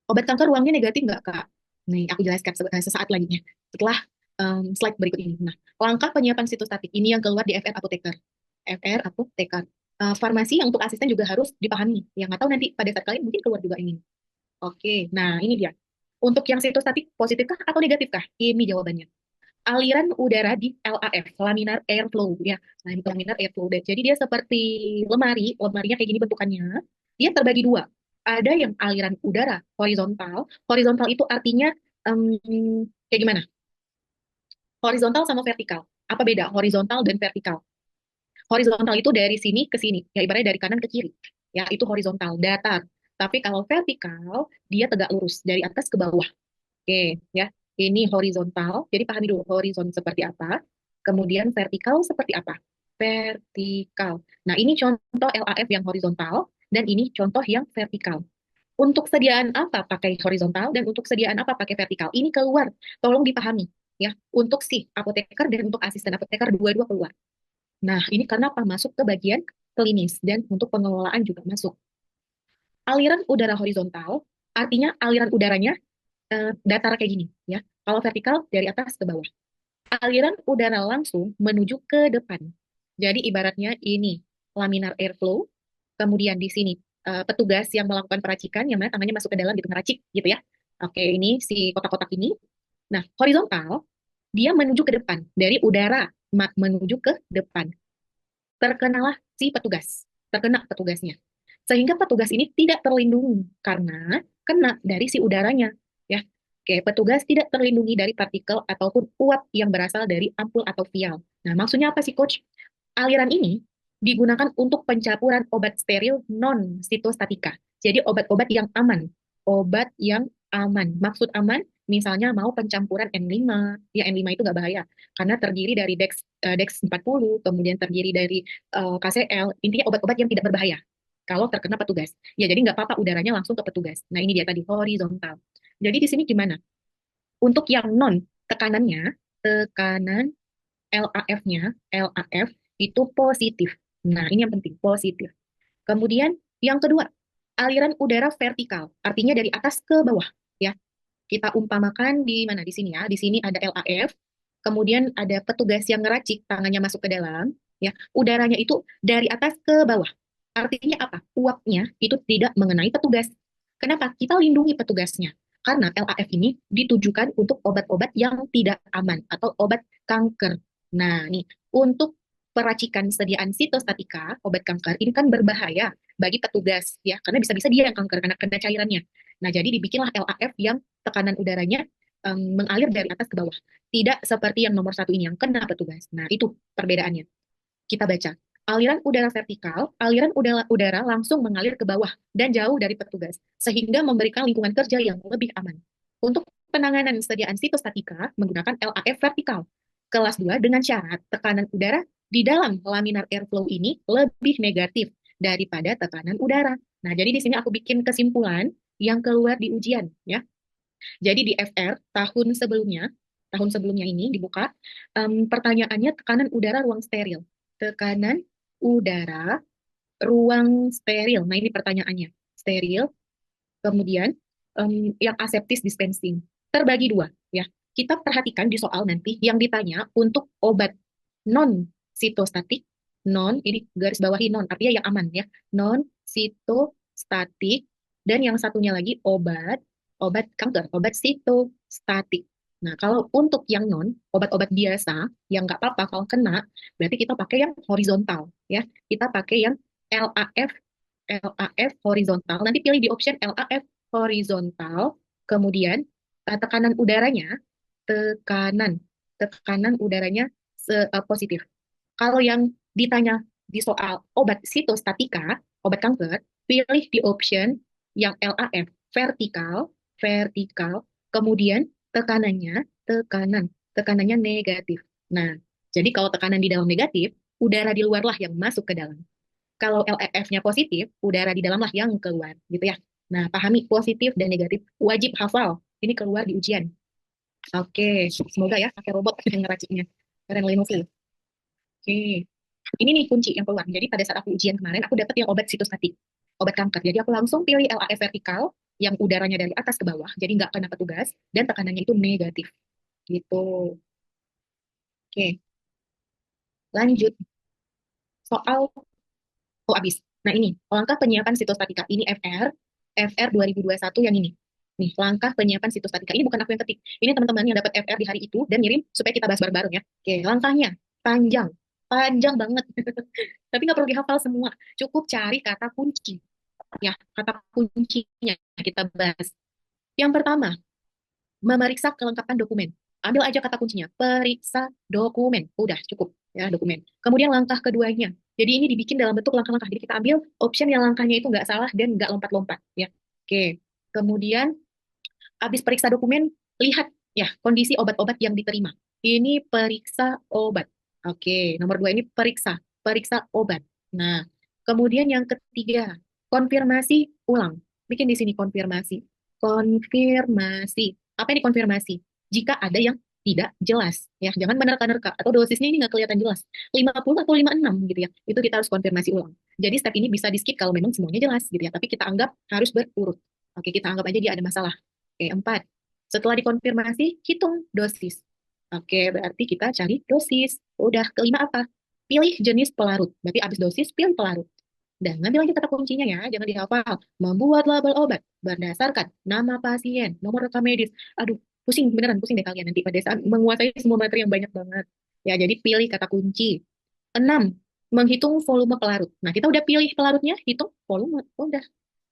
obat kanker ruangnya negatif nggak Kak? Nih, aku jelaskan sesaat lagi ya. Setelah slide berikut ini. Nah, langkah penyiapan sitostatik ini yang keluar di FR apoteker. FR apoteker. Farmasi yang untuk asisten juga harus dipahami. Yang nggak tahu nanti pada saat kalian mungkin keluar juga ini. Oke, nah ini dia. Untuk yang sitostatik positifkah atau negatifkah? Ini jawabannya. Aliran udara di LAF, laminar airflow ya. Nah, ini laminar airflow. Jadi dia seperti lemari, lemarinya kayak gini bentukannya. Dia terbagi dua. Ada yang aliran udara horizontal. Horizontal itu artinya kayak gimana? Horizontal sama vertikal. Apa beda horizontal dan vertikal? Horizontal itu dari sini ke sini, ya ibaratnya dari kanan ke kiri. Ya, itu horizontal, datar. Tapi kalau vertikal, dia tegak lurus dari atas ke bawah. Oke, ya. Ini horizontal. Jadi pahami dulu horizon seperti apa. Kemudian vertikal seperti apa? Vertikal. Nah, ini contoh LAF yang horizontal dan ini contoh yang vertikal. Untuk sediaan apa pakai horizontal dan untuk sediaan apa pakai vertikal? Ini keluar. Tolong dipahami ya. Untuk si apoteker dan untuk asisten apoteker dua-dua keluar. Nah, ini karena apa? Masuk ke bagian klinis dan untuk pengelolaan juga masuk. Aliran udara horizontal artinya aliran udaranya datar kayak gini ya. Kalau vertikal dari atas ke bawah. Aliran udara langsung menuju ke depan. Jadi ibaratnya ini laminar airflow, kemudian di sini petugas yang melakukan peracikan yang mana tangannya masuk ke dalam gitu ngeracik gitu ya. Oke, ini si kotak-kotak ini. Nah, horizontal dia menuju ke depan dari udara menuju ke depan. Terkenalah si petugas, terkena petugasnya. Sehingga petugas ini tidak terlindungi karena kena dari si udaranya. Ya, oke, petugas tidak terlindungi dari partikel ataupun uap yang berasal dari ampul atau vial. Nah, maksudnya apa sih, Coach? Aliran ini digunakan untuk pencampuran obat steril non sitostatika. Jadi obat-obat yang aman. Obat yang aman. Maksud aman, misalnya mau pencampuran N5, ya N5 itu nggak bahaya karena terdiri dari Dex 40, kemudian terdiri dari KCL, intinya obat-obat yang tidak berbahaya kalau terkena petugas. Ya, jadi nggak apa-apa udaranya langsung ke petugas. Nah, ini dia tadi horizontal. Jadi di sini gimana? Untuk yang non tekanannya, tekanan LAF-nya, LAF itu positif. Nah, ini yang penting, positif. Kemudian yang kedua, aliran udara vertikal, artinya dari atas ke bawah, ya. Kita umpamakan di mana? Di sini ya. Di sini ada LAF, kemudian ada petugas yang ngeracik, tangannya masuk ke dalam, ya. Udaranya itu dari atas ke bawah. Artinya apa? Uapnya itu tidak mengenai petugas. Kenapa? Kita lindungi petugasnya. Karena LAF ini ditujukan untuk obat-obat yang tidak aman atau obat kanker. Nah, nih, untuk peracikan sediaan sitostatika, obat kanker, ini kan berbahaya bagi petugas, ya, karena bisa-bisa dia yang kanker karena kena cairannya. Nah, jadi dibikinlah LAF yang tekanan udaranya mengalir dari atas ke bawah. Tidak seperti yang nomor satu ini yang kena petugas. Nah, itu perbedaannya. Kita baca. Aliran udara vertikal, aliran udara langsung mengalir ke bawah dan jauh dari petugas, sehingga memberikan lingkungan kerja yang lebih aman. Untuk penanganan sediaan sitostatika menggunakan LAF vertikal. Kelas 2 dengan syarat tekanan udara di dalam laminar airflow ini lebih negatif daripada tekanan udara. Nah, jadi di sini aku bikin kesimpulan yang keluar di ujian ya. Jadi di FR tahun sebelumnya ini dibuka pertanyaannya tekanan udara ruang steril. Tekanan udara ruang steril. Nah, ini pertanyaannya. Steril, kemudian yang aseptis dispensing. Terbagi dua, ya. kita perhatikan di soal nanti yang ditanya untuk obat non sitostatik, non ini garis bawahi non artinya yang aman ya, non sitostatik, dan yang satunya lagi obat obat kanker, obat sitostatik. Nah, kalau untuk yang non, obat-obat biasa yang nggak apa-apa kalau kena, berarti kita pakai yang horizontal ya. Kita pakai yang LAF LAF horizontal. Nanti pilih di option LAF horizontal. Kemudian tekanan udaranya, tekanan tekanan udaranya positif. Kalau yang ditanya di soal obat sitostatika, obat kanker, pilih di option yang LAF vertikal, vertikal. Kemudian tekanannya negatif. Nah, jadi kalau tekanan di dalam negatif, udara di luar lah yang masuk ke dalam. Kalau LEF-nya positif, udara di dalam lah yang keluar, gitu ya. Nah, pahami positif dan negatif. Wajib hafal. Ini keluar di ujian. Oke, semoga ya pakai robot yang ngeraciknya. Keren Lenovo. Oke, ini nih kunci yang keluar. Jadi pada saat aku ujian kemarin, aku dapat yang obat sitostatik, obat kanker. Jadi aku langsung pilih LAF vertikal, yang udaranya dari atas ke bawah, jadi nggak kena petugas, dan tekanannya itu negatif. Gitu. Oke, lanjut. Soal oh, habis. Nah, ini langkah penyiapan sitostatika. Ini FR 2021 yang ini. Nih, langkah penyiapan sitostatika. Ini bukan aku yang ketik. Ini teman-teman yang dapat FR di hari itu dan ngirim supaya kita bahas bareng-bareng ya. Oke, langkahnya panjang. Panjang banget. Tapi nggak perlu dihafal semua. Cukup cari kata kunci. Ya, kata kuncinya kita bahas. Yang pertama, memeriksa kelengkapan dokumen. Ambil aja kata kuncinya, periksa dokumen. Udah, cukup ya dokumen. Kemudian langkah keduanya. Jadi ini dibikin dalam bentuk langkah-langkah. Jadi kita ambil option yang langkahnya itu nggak salah dan nggak lompat-lompat ya. Oke. Kemudian habis periksa dokumen, lihat ya kondisi obat-obat yang diterima. Ini periksa obat. Oke, nomor dua ini periksa, periksa obat. Nah, kemudian yang ketiga, konfirmasi ulang. Bikin di sini konfirmasi. Konfirmasi. Apa ini konfirmasi? Jika ada yang tidak jelas, ya jangan menerka-nerka atau dosisnya ini nggak kelihatan jelas, 50 atau 56 gitu ya, itu kita harus konfirmasi ulang. Jadi step ini bisa di skip kalau memang semuanya jelas gitu ya, tapi kita anggap harus berurut. Oke, kita anggap aja dia ada masalah. Oke, 4. Setelah dikonfirmasi, hitung dosis. Oke, berarti kita cari dosis. Udah, kelima apa? Pilih jenis pelarut. Berarti habis dosis, pilih pelarut. Dan ngambil aja kata kuncinya ya, jangan dihafal. Membuat label obat berdasarkan nama pasien, nomor rekam medis. Aduh, pusing, beneran pusing deh kalian nanti pada saat menguasai semua materi yang banyak banget. Ya, jadi pilih kata kunci. 6. Menghitung volume pelarut. Nah, kita udah pilih pelarutnya, hitung volume. Udah,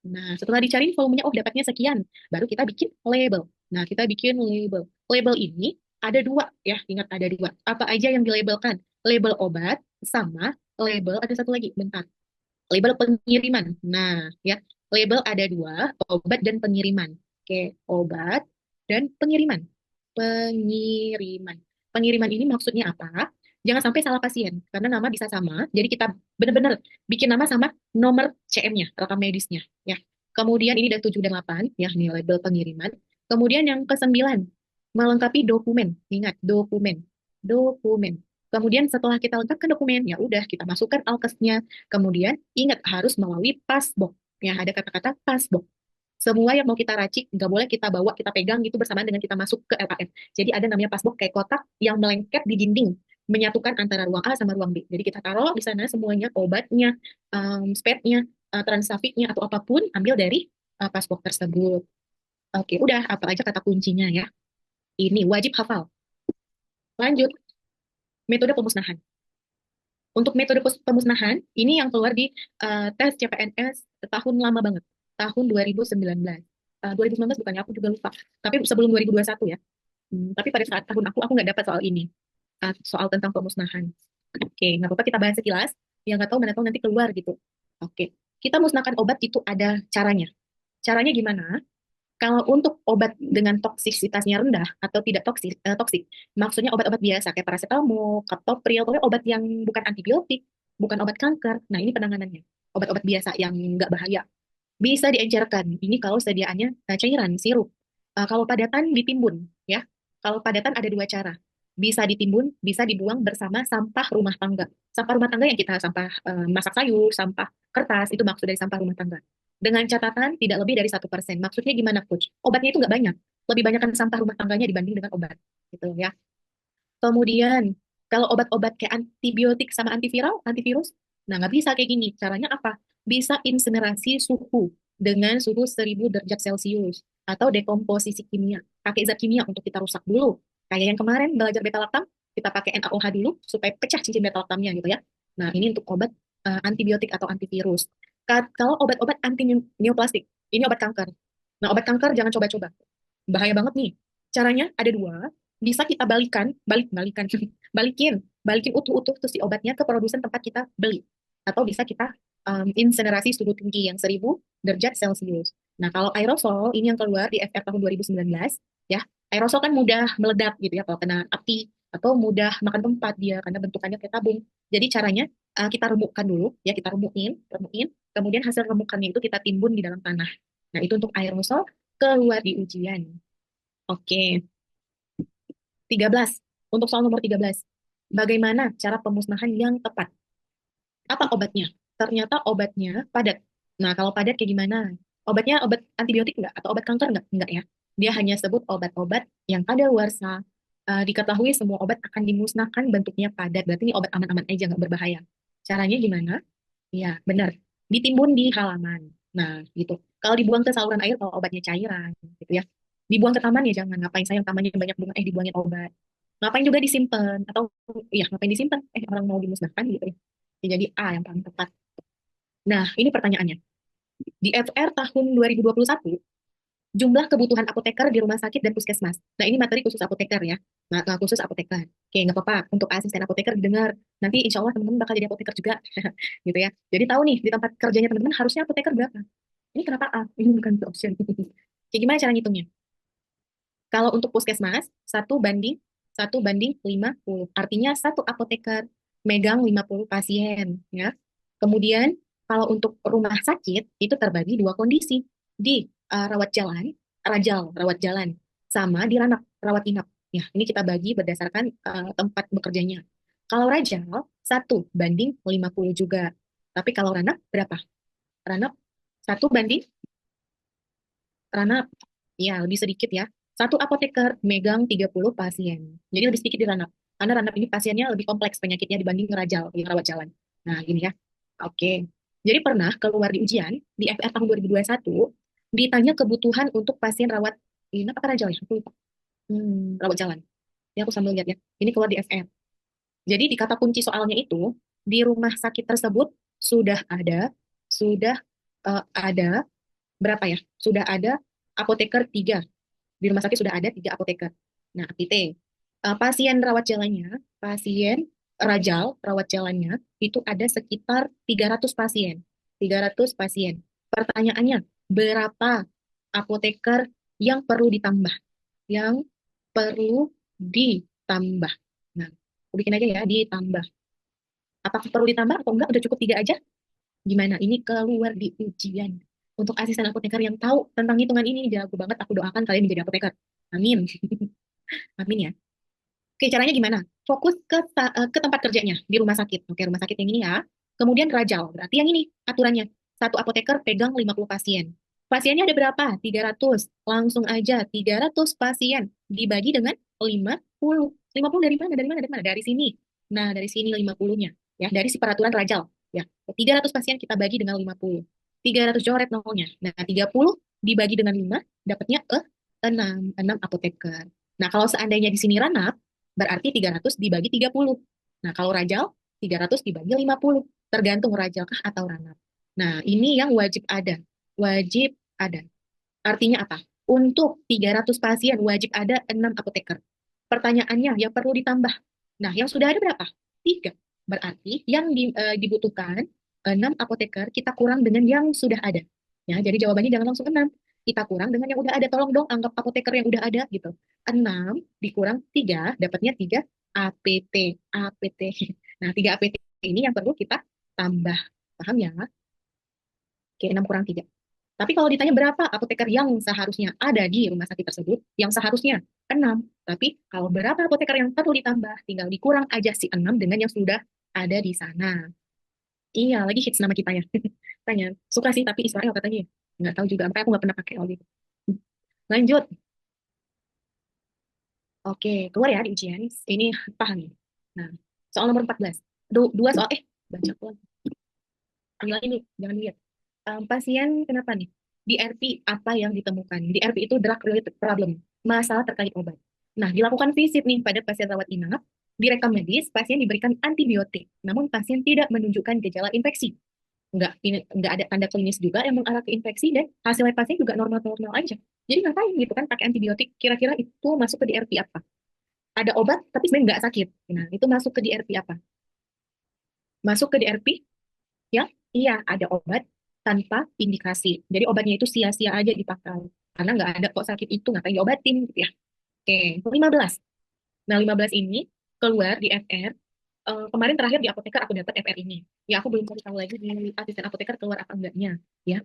nah, setelah dicari volumenya, oh dapatnya sekian. Baru kita bikin label. Nah, kita bikin label. Label ini ada dua, ya. Ingat ada dua. Apa aja yang dilabelkan? Label obat sama label, ada satu lagi, bentar. Label pengiriman. Nah, ya. Label ada dua, obat dan pengiriman. Oke, obat dan pengiriman. Pengiriman. Pengiriman ini maksudnya apa? Jangan sampai salah pasien, karena nama bisa sama. Jadi kita benar-benar bikin nama sama nomor CM-nya, rekam medisnya. Ya. Kemudian ini dari 7 dan 8, ya, ini label pengiriman. Kemudian yang ke-9, melengkapi dokumen. Ingat, dokumen. Dokumen. Kemudian setelah kita lengkapkan dokumen, ya udah kita masukkan alkesnya. Kemudian ingat harus melalui pasbok. Ya, ada kata-kata pasbok. Semua yang mau kita racik, nggak boleh kita bawa, kita pegang gitu bersamaan dengan kita masuk ke LAF. Jadi ada namanya pasbok kayak kotak yang melengket di dinding, menyatukan antara ruang A sama ruang B. Jadi kita taruh di sana semuanya, obatnya, spetnya, transafiknya, atau apapun, ambil dari pasbok tersebut. Oke, udah, apa aja kata kuncinya ya. Ini wajib hafal. Lanjut, metode pemusnahan. Untuk metode pemusnahan, ini yang keluar di tes CPNS tahun lama banget, tahun 2019. 2019 bukannya aku juga lupa, tapi sebelum 2021 ya. Tapi pada saat tahun aku nggak dapat soal ini, soal tentang pemusnahan. Oke, nggak apa-apa kita bahas sekilas, yang nggak tahu mana tahu nanti keluar gitu. Oke, kita musnahkan obat itu ada caranya. Caranya gimana? Kalau untuk obat dengan toksisitasnya rendah atau tidak toksik, maksudnya obat-obat biasa kayak paracetamol, captopril, pokoknya obat yang bukan antibiotik, bukan obat kanker. Nah, ini penanganannya. Obat-obat biasa yang nggak bahaya. Bisa diencerkan. Ini kalau sediaannya cairan, sirup. Kalau padatan ditimbun, ya. Kalau padatan ada dua cara. Bisa ditimbun, bisa dibuang bersama sampah rumah tangga. Sampah rumah tangga yang kita sampah masak sayur, sampah kertas, itu maksud dari sampah rumah tangga. Dengan catatan tidak lebih dari 1%. Maksudnya gimana, Coach? Obatnya itu nggak banyak. lebih banyak sampah rumah tangganya dibanding dengan obat gitu ya. Kemudian kalau obat-obat kayak antibiotik sama antivirus, nah nggak bisa kayak gini. Caranya apa? Bisa insenerasi suhu dengan suhu 1000 derajat Celcius atau dekomposisi kimia. Pakai zat kimia untuk kita rusak dulu. Kayak yang kemarin belajar beta laktam, kita pakai NaOH dulu supaya pecah cincin beta laktamnya gitu ya. Nah ini untuk obat antibiotik atau antivirus. Kalau obat-obat anti neoplastik, ini obat kanker. Nah obat kanker jangan coba-coba, bahaya banget nih. Caranya ada dua, bisa kita balikan, balikin utuh-utuh tuh si obatnya ke produsen tempat kita beli. Atau bisa kita insenerasi suhu tinggi yang 1000 derajat Celcius. Nah, kalau aerosol ini yang keluar di FR tahun 2019, ya, aerosol kan mudah meledak gitu ya kalau kena api atau mudah makan tempat dia karena bentukannya kayak tabung. Jadi caranya kita remukkan dulu, ya kita remukin, kemudian hasil remukannya itu kita timbun di dalam tanah. Nah, itu untuk aerosol keluar di ujian. Oke, 13. Untuk soal nomor 13. Bagaimana cara pemusnahan yang tepat? Apa obatnya? Ternyata obatnya padat. Nah, kalau padat kayak gimana? Obatnya obat antibiotik nggak? Atau obat kanker nggak? Nggak ya. Dia hanya sebut obat-obat yang kadaluarsa. Diketahui semua obat akan dimusnahkan bentuknya padat. Berarti ini obat aman-aman aja, nggak berbahaya. Caranya gimana? Ya, benar. Ditimbun di halaman. Nah, gitu. Kalau dibuang ke saluran air, kalau obatnya cairan, gitu ya. Dibuang ke taman ya jangan. Ngapain sayang tamannya banyak bunga, dibuangin obat. Ngapain juga disimpan. Atau, ya ngapain disimpan? Orang mau dimusnahkan gitu ya. Ya, jadi A yang paling tepat. Nah, ini pertanyaannya. Di FR tahun 2021, jumlah kebutuhan apoteker di rumah sakit dan puskesmas. Nah, ini materi khusus apoteker ya. Nah, khusus apoteker. Oke, nggak apa-apa. Untuk asisten apoteker didengar. Nanti insya Allah teman-teman bakal jadi apoteker juga. Gitu ya. Jadi tahu nih, di tempat kerjanya teman-teman harusnya apoteker berapa. Ini kenapa A? Ini bukan option. Kayak gimana cara ngitungnya? Kalau untuk puskesmas, 1 banding 50. Artinya satu apoteker megang 50 pasien. Ya. Kemudian, kalau untuk rumah sakit, itu terbagi dua kondisi. Di rawat jalan, rawat jalan, sama di ranap, rawat inap. Ya, ini kita bagi berdasarkan tempat bekerjanya. Kalau rajal, 1 banding 50 juga. Tapi kalau ranap, berapa? Ranap, 1 banding Ranap, ya lebih sedikit ya. Satu apoteker megang 30 pasien. Jadi lebih sedikit di Ranap. Karena Ranap ini pasiennya lebih kompleks penyakitnya dibanding Rajal yang rawat jalan. Nah, gini ya. Oke. Jadi pernah keluar di ujian di FR tahun 2021 ditanya kebutuhan untuk pasien rawat inap apa Rajal ya? Aku lupa. Rawat jalan. Ya aku sambil lihat ya. Ini keluar di FR. Jadi di kata kunci soalnya itu di rumah sakit tersebut sudah ada berapa ya? Sudah ada apoteker 3. Di rumah sakit sudah ada 3 apoteker. Nah, titik. Pasien rawat jalannya, pasien rajal rawat jalannya itu ada sekitar 300 pasien. 300 pasien. Pertanyaannya, berapa apoteker yang perlu ditambah? Yang perlu ditambah. Nah, aku bikin aja ya, ditambah. Apakah perlu ditambah atau enggak? Udah cukup 3 aja? Gimana? Ini keluar di ujian. Untuk asisten apoteker yang tahu tentang hitungan ini, jago banget. Aku doakan kalian menjadi apoteker. Amin. Amin ya. Oke, caranya gimana? Fokus ke tempat kerjanya di rumah sakit. Oke, rumah sakit yang ini ya. Kemudian rajal. Berarti yang ini aturannya. Satu apoteker pegang 50 pasien. Pasiennya ada berapa? 300. Langsung aja 300 pasien dibagi dengan 50. 50 dari mana? Dari mana? Dari mana? Dari sini. Nah, dari sini 50-nya. Ya, dari si peraturan rajal. Ya, 300 pasien kita bagi dengan 50. 300 coret nolnya. Nah, 30 dibagi dengan 5, dapatnya 6 apoteker. Nah, kalau seandainya di sini ranap, berarti 300 dibagi 30. Nah, kalau rajal, 300 dibagi 50. Tergantung rajal kah atau ranap. Nah, ini yang wajib ada. Wajib ada. Artinya apa? Untuk 300 pasien wajib ada 6 apoteker. Pertanyaannya yang perlu ditambah. Nah, yang sudah ada berapa? 3. Berarti yang dibutuhkan 6 apoteker kita kurang dengan yang sudah ada. Ya, jadi jawabannya jangan langsung 6. Kita kurang dengan yang udah ada. Tolong dong anggap apoteker yang udah ada gitu. 6 dikurang 3, dapatnya 3 APT. APT. Nah, 3 APT ini yang perlu kita tambah. Paham ya? Oke, 6 kurang 3. Tapi kalau ditanya berapa apoteker yang seharusnya ada di rumah sakit tersebut, yang seharusnya 6. Tapi kalau berapa apoteker yang perlu ditambah, tinggal dikurang aja si 6 dengan yang sudah ada di sana. Iya, lagi hits nama kita ya. Tanya, suka sih tapi Israel katanya. Nggak tahu juga, sampai aku nggak pernah pakai lagi. Lanjut. Oke, keluar ya di ujian. Ini paham nih. Nah, soal nomor 14. Dua soal, baca pelan. Ulang ini, jangan lihat. Pasien kenapa nih? Di RP apa yang ditemukan? Di RP itu drug related problem, masalah terkait obat. Nah, dilakukan visit nih pada pasien rawat inap, direkam medis, pasien diberikan antibiotik, namun pasien tidak menunjukkan gejala infeksi. Nggak ada tanda klinis juga yang mengarah ke infeksi dan hasilnya pasien juga normal-normal aja. Jadi ngapain gitu kan pakai antibiotik? Kira-kira itu masuk ke DRP apa? Ada obat tapi sebenarnya nggak sakit. Nah, itu masuk ke DRP apa? Masuk ke DRP ya? Iya, ada obat tanpa indikasi. Jadi obatnya itu sia-sia aja dipakai. Karena nggak ada kok sakit itu, ngapain diobatin gitu ya. Oke, 15. Nah, 15 ini keluar di FR. Kemarin terakhir di apoteker aku dapat FR ini. Ya, aku belum tahu lagi di asisten apoteker keluar apa enggaknya. Ya,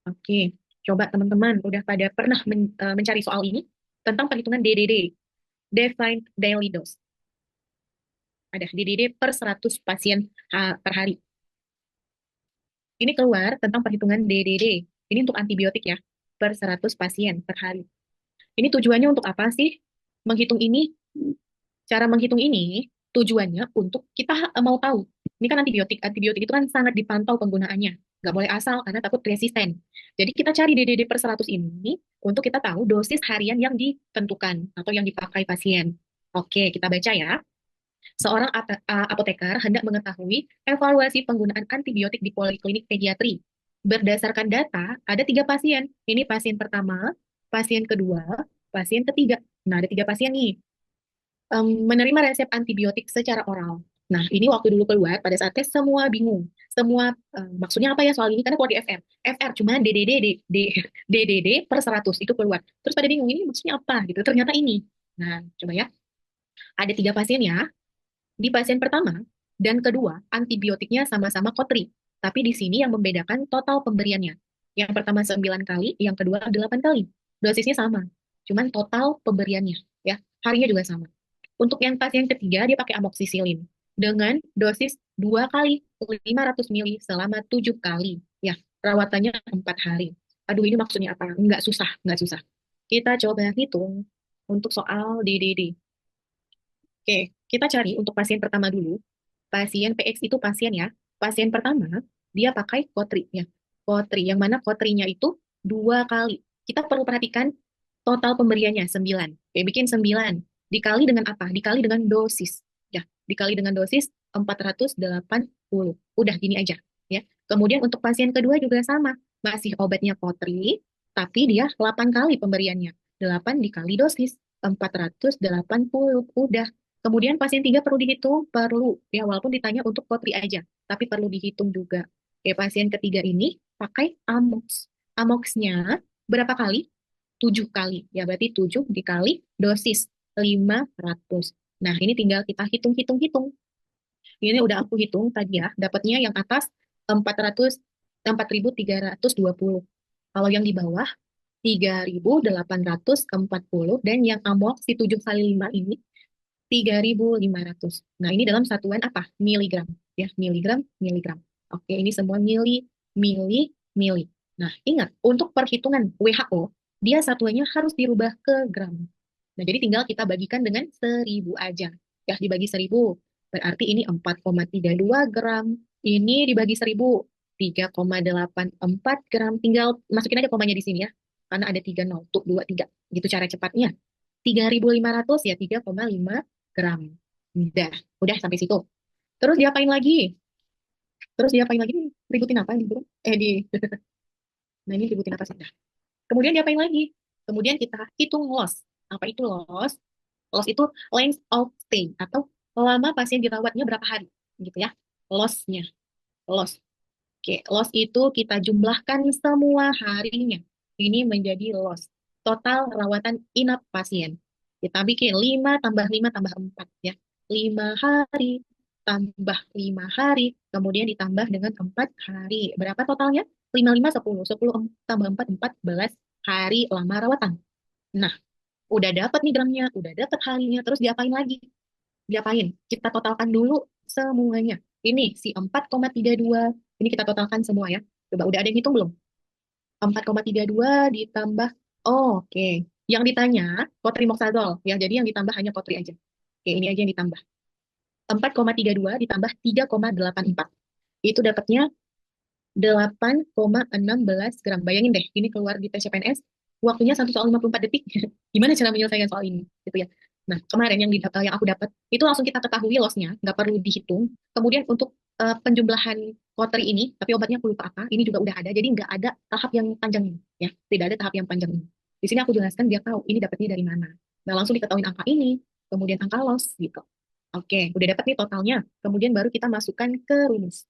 oke. Coba teman-teman udah pada pernah mencari soal ini tentang perhitungan DDD, Defined Daily Dose. Ada DDD per 100 pasien per hari. Ini keluar tentang perhitungan DDD. Ini untuk antibiotik ya, per 100 pasien per hari. Ini tujuannya untuk apa sih? Menghitung ini, cara menghitung ini tujuannya untuk kita mau tahu. Ini kan antibiotik. Antibiotik itu kan sangat dipantau penggunaannya. Nggak boleh asal karena takut resisten. Jadi kita cari DDD per 100 ini untuk kita tahu dosis harian yang ditentukan atau yang dipakai pasien. Oke, kita baca ya. Seorang apoteker hendak mengetahui evaluasi penggunaan antibiotik di poliklinik pediatri. Berdasarkan data, ada 3 pasien. Ini pasien pertama, pasien kedua, pasien ketiga. Nah, ada 3 pasien nih. Menerima resep antibiotik secara oral. Nah, ini waktu dulu keluar, pada saat tes semua bingung. Semua, maksudnya apa ya soal ini? Karena keluar di FR. FR cuma DDD per 100 itu keluar. Terus pada bingung, ini maksudnya apa gitu. Ternyata ini. Nah, coba ya. Ada 3 pasien ya. Di pasien pertama dan kedua, antibiotiknya sama-sama kotri. Tapi di sini yang membedakan total pemberiannya. Yang pertama 9 kali, yang kedua 8 kali. Dosisnya sama. Cuman total pemberiannya. Ya, harinya juga sama. Untuk yang pasien ketiga, dia pakai amoksisilin. Dengan dosis 2 kali, 500 mili selama 7 kali. Ya, perawatannya 4 hari. Aduh, ini maksudnya apa? Nggak susah, nggak susah. Kita coba hitung untuk soal DDD. Oke, kita cari untuk pasien pertama dulu. Pasien PX itu pasien ya. Pasien pertama, dia pakai Kotri ya. Kotri, yang mana Kotrinya itu 2 kali. Kita perlu perhatikan total pemberiannya 9. Oke, bikin 9. Dikali dengan apa? Dikali dengan dosis. Ya, dikali dengan dosis 480. Udah gini aja. Ya. Kemudian untuk pasien kedua juga sama. Masih obatnya Kotri, tapi dia 8 kali pemberiannya. 8 dikali dosis 480. Udah. Kemudian pasien 3 perlu dihitung, perlu ya walaupun ditanya untuk potri aja, tapi perlu dihitung juga. Oke, pasien ketiga ini pakai Amox. Amoxnya berapa kali? 7 kali. Ya berarti 7 dikali dosis 500. Nah, ini tinggal kita hitung-hitung-hitung. Ini udah aku hitung tadi ya, dapatnya yang atas 400 4.320. Kalau yang di bawah 3.840 dan yang Amox si 7 kali 5 ini 3.500. Nah, ini dalam satuan apa? Miligram. Ya, miligram, miligram. Oke, ini semua mili, mili, mili. Nah, ingat, untuk perhitungan WHO, dia satuannya harus dirubah ke gram. Nah, jadi tinggal kita bagikan dengan 1.000 aja. Ya, dibagi 1.000. Berarti ini 4,32 gram. Ini dibagi 1.000. 3,84 gram. Tinggal masukin aja komanya di sini ya. Karena ada 3 nol. Tuh, 2, 3. Gitu cara cepatnya. 3.500 ya 3,5 gram. Udah sampai situ. Terus diapain lagi? Terus diapain lagi nih? Ributin apa di bro? Di nah ini ributin apa sih? Nah, kemudian diapain lagi? Kemudian kita hitung loss. Apa itu loss? Loss itu length of stay atau lama pasien dirawatnya berapa hari, gitu ya. Loss-nya, loss. Oke, loss itu kita jumlahkan semua harinya. Ini menjadi loss. Total rawatan inap pasien. Kita bikin 5 tambah 5 tambah 4 ya. 5 hari tambah 5 hari. Kemudian ditambah dengan 4 hari. Berapa totalnya? 5, 5, 10. 10 tambah 4, 14 hari lama rawatan. Nah, udah dapat nih gramnya, udah dapat harinya. Terus diapain lagi? Diapain? Kita totalkan dulu semuanya. Ini si 4,32. Ini kita totalkan semua ya. Coba udah ada yang hitung belum? 4,32 ditambah. Oh, oke. Yang ditanya cotrimoxazole ya. Jadi yang ditambah hanya kotri aja. Oke, ini aja yang ditambah. 4,32 ditambah 3,84. Itu dapatnya 8,16 gram. Bayangin deh, ini keluar di tes CPNS, waktunya 1 soal 54 detik. Gimana cara menyelesaikan soal ini? Gitu ya. Nah, kemarin yang aku dapat, itu langsung kita ketahui lossnya, nggak perlu dihitung. Kemudian untuk penjumlahan kotri ini, tapi obatnya aku lupa apa, ini juga udah ada, jadi nggak ada tahap yang panjang ini. Ya, tidak ada tahap yang panjang ini. Di sini aku jelaskan biar tahu ini dapatnya dari mana. Nah, langsung diketahui angka ini, kemudian angka loss, gitu. Oke, udah dapat nih totalnya. Kemudian baru kita masukkan ke rumus.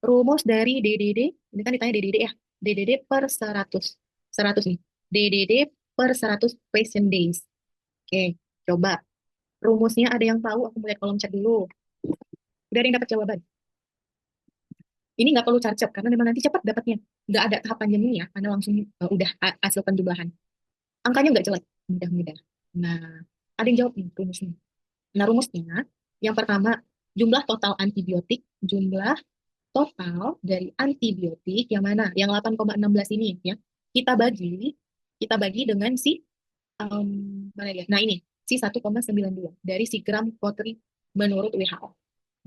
Rumus dari DDD, ini kan ditanya DDD ya, DDD per 100, 100 nih, DDD per 100 patient days. Oke, coba. Rumusnya ada yang tahu, aku melihat kolom chat dulu. Udah ada yang dapat jawaban. Ini nggak perlu carcep, karena memang nanti cepat dapatnya. Nggak ada tahap panjang ini ya, karena langsung udah hasil penjumlahan. Angkanya nggak jelek, mudah-mudah. Nah, ada yang jawab nih rumusnya. Nah, rumusnya, yang pertama, jumlah total antibiotik, jumlah total dari antibiotik yang mana? Yang 8,16 ini ya. Kita bagi kita bagi dengan si mana dia? Nah, ini si 1,92 dari si gram potri menurut WHO.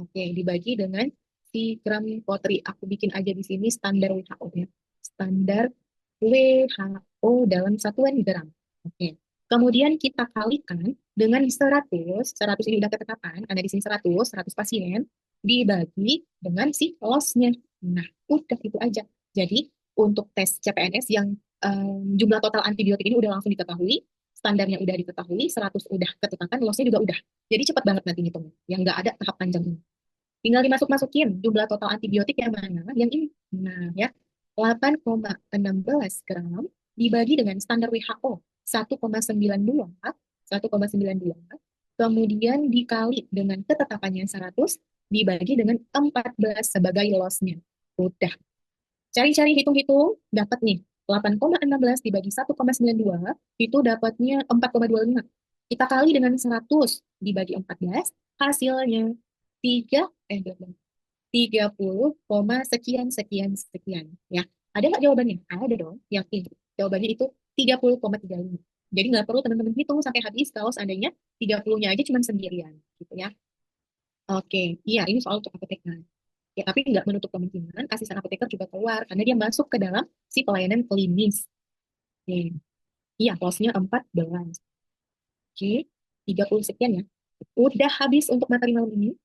Oke, dibagi dengan si gram potri. Aku bikin aja di sini standar WHO ya. Standar WHO dalam satuan gram. Oke. Kemudian kita kalikan dengan 100, 100 ini udah ketetapan, ada di sini 100, 100 pasien, dibagi dengan si loss-nya. Nah, udah itu aja. Jadi, untuk tes CPNS yang jumlah total antibiotik ini udah langsung diketahui, standarnya udah diketahui, 100 udah ketetapan, loss-nya juga udah. Jadi cepat banget nanti ngitungnya, yang nggak ada tahap panjang ini. Tinggal dimasuk-masukin jumlah total antibiotik yang mana? Yang ini. Nah, ya. 8,16 gram dibagi dengan standar WHO 1,92, 1,92. Kemudian dikali dengan ketetapannya 100 dibagi dengan 14 sebagai loss-nya. Udah. Cari-cari hitung-hitung, dapat nih. 8,16 dibagi 1,92 itu dapatnya 4,25. Kita kali dengan 100 dibagi 14, hasilnya 3, belum, belum. 30, sekian, sekian, sekian. Ya. Ada nggak jawabannya? Ada dong. Yakin. Jawabannya itu 30,35. Jadi nggak perlu teman-teman hitung sampai habis kalau seandainya 30-nya aja cuma sendirian. Gitu ya. Oke. Iya, ini soal untuk apoteker. Ya, tapi nggak menutup kemungkinan asisten apoteker juga keluar karena dia masuk ke dalam si pelayanan klinis. Oke. Iya, loss-nya 14. Oke. 30 sekian ya. Udah habis untuk materi malam ini.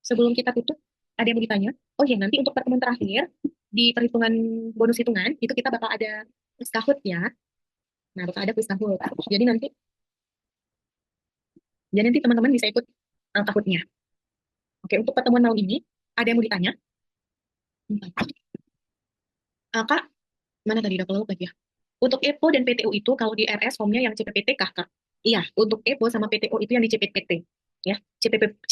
Sebelum kita tutup, ada yang mau ditanya? Oh iya, nanti untuk pertemuan terakhir, di perhitungan bonus hitungan, itu kita bakal ada quiz Kahoot ya. Nah, bakal ada quiz Kahoot. Jadi nanti teman-teman bisa ikut Kahoot-nya. Oke, untuk pertemuan malam ini, ada yang mau ditanya? Kak, mana tadi udah keluar lagi ya? Untuk EPO dan PTU itu, kalau di RS formnya yang CPPT, Kak. Iya, untuk EPO sama PTU itu yang di CPPT. Ya, CPP,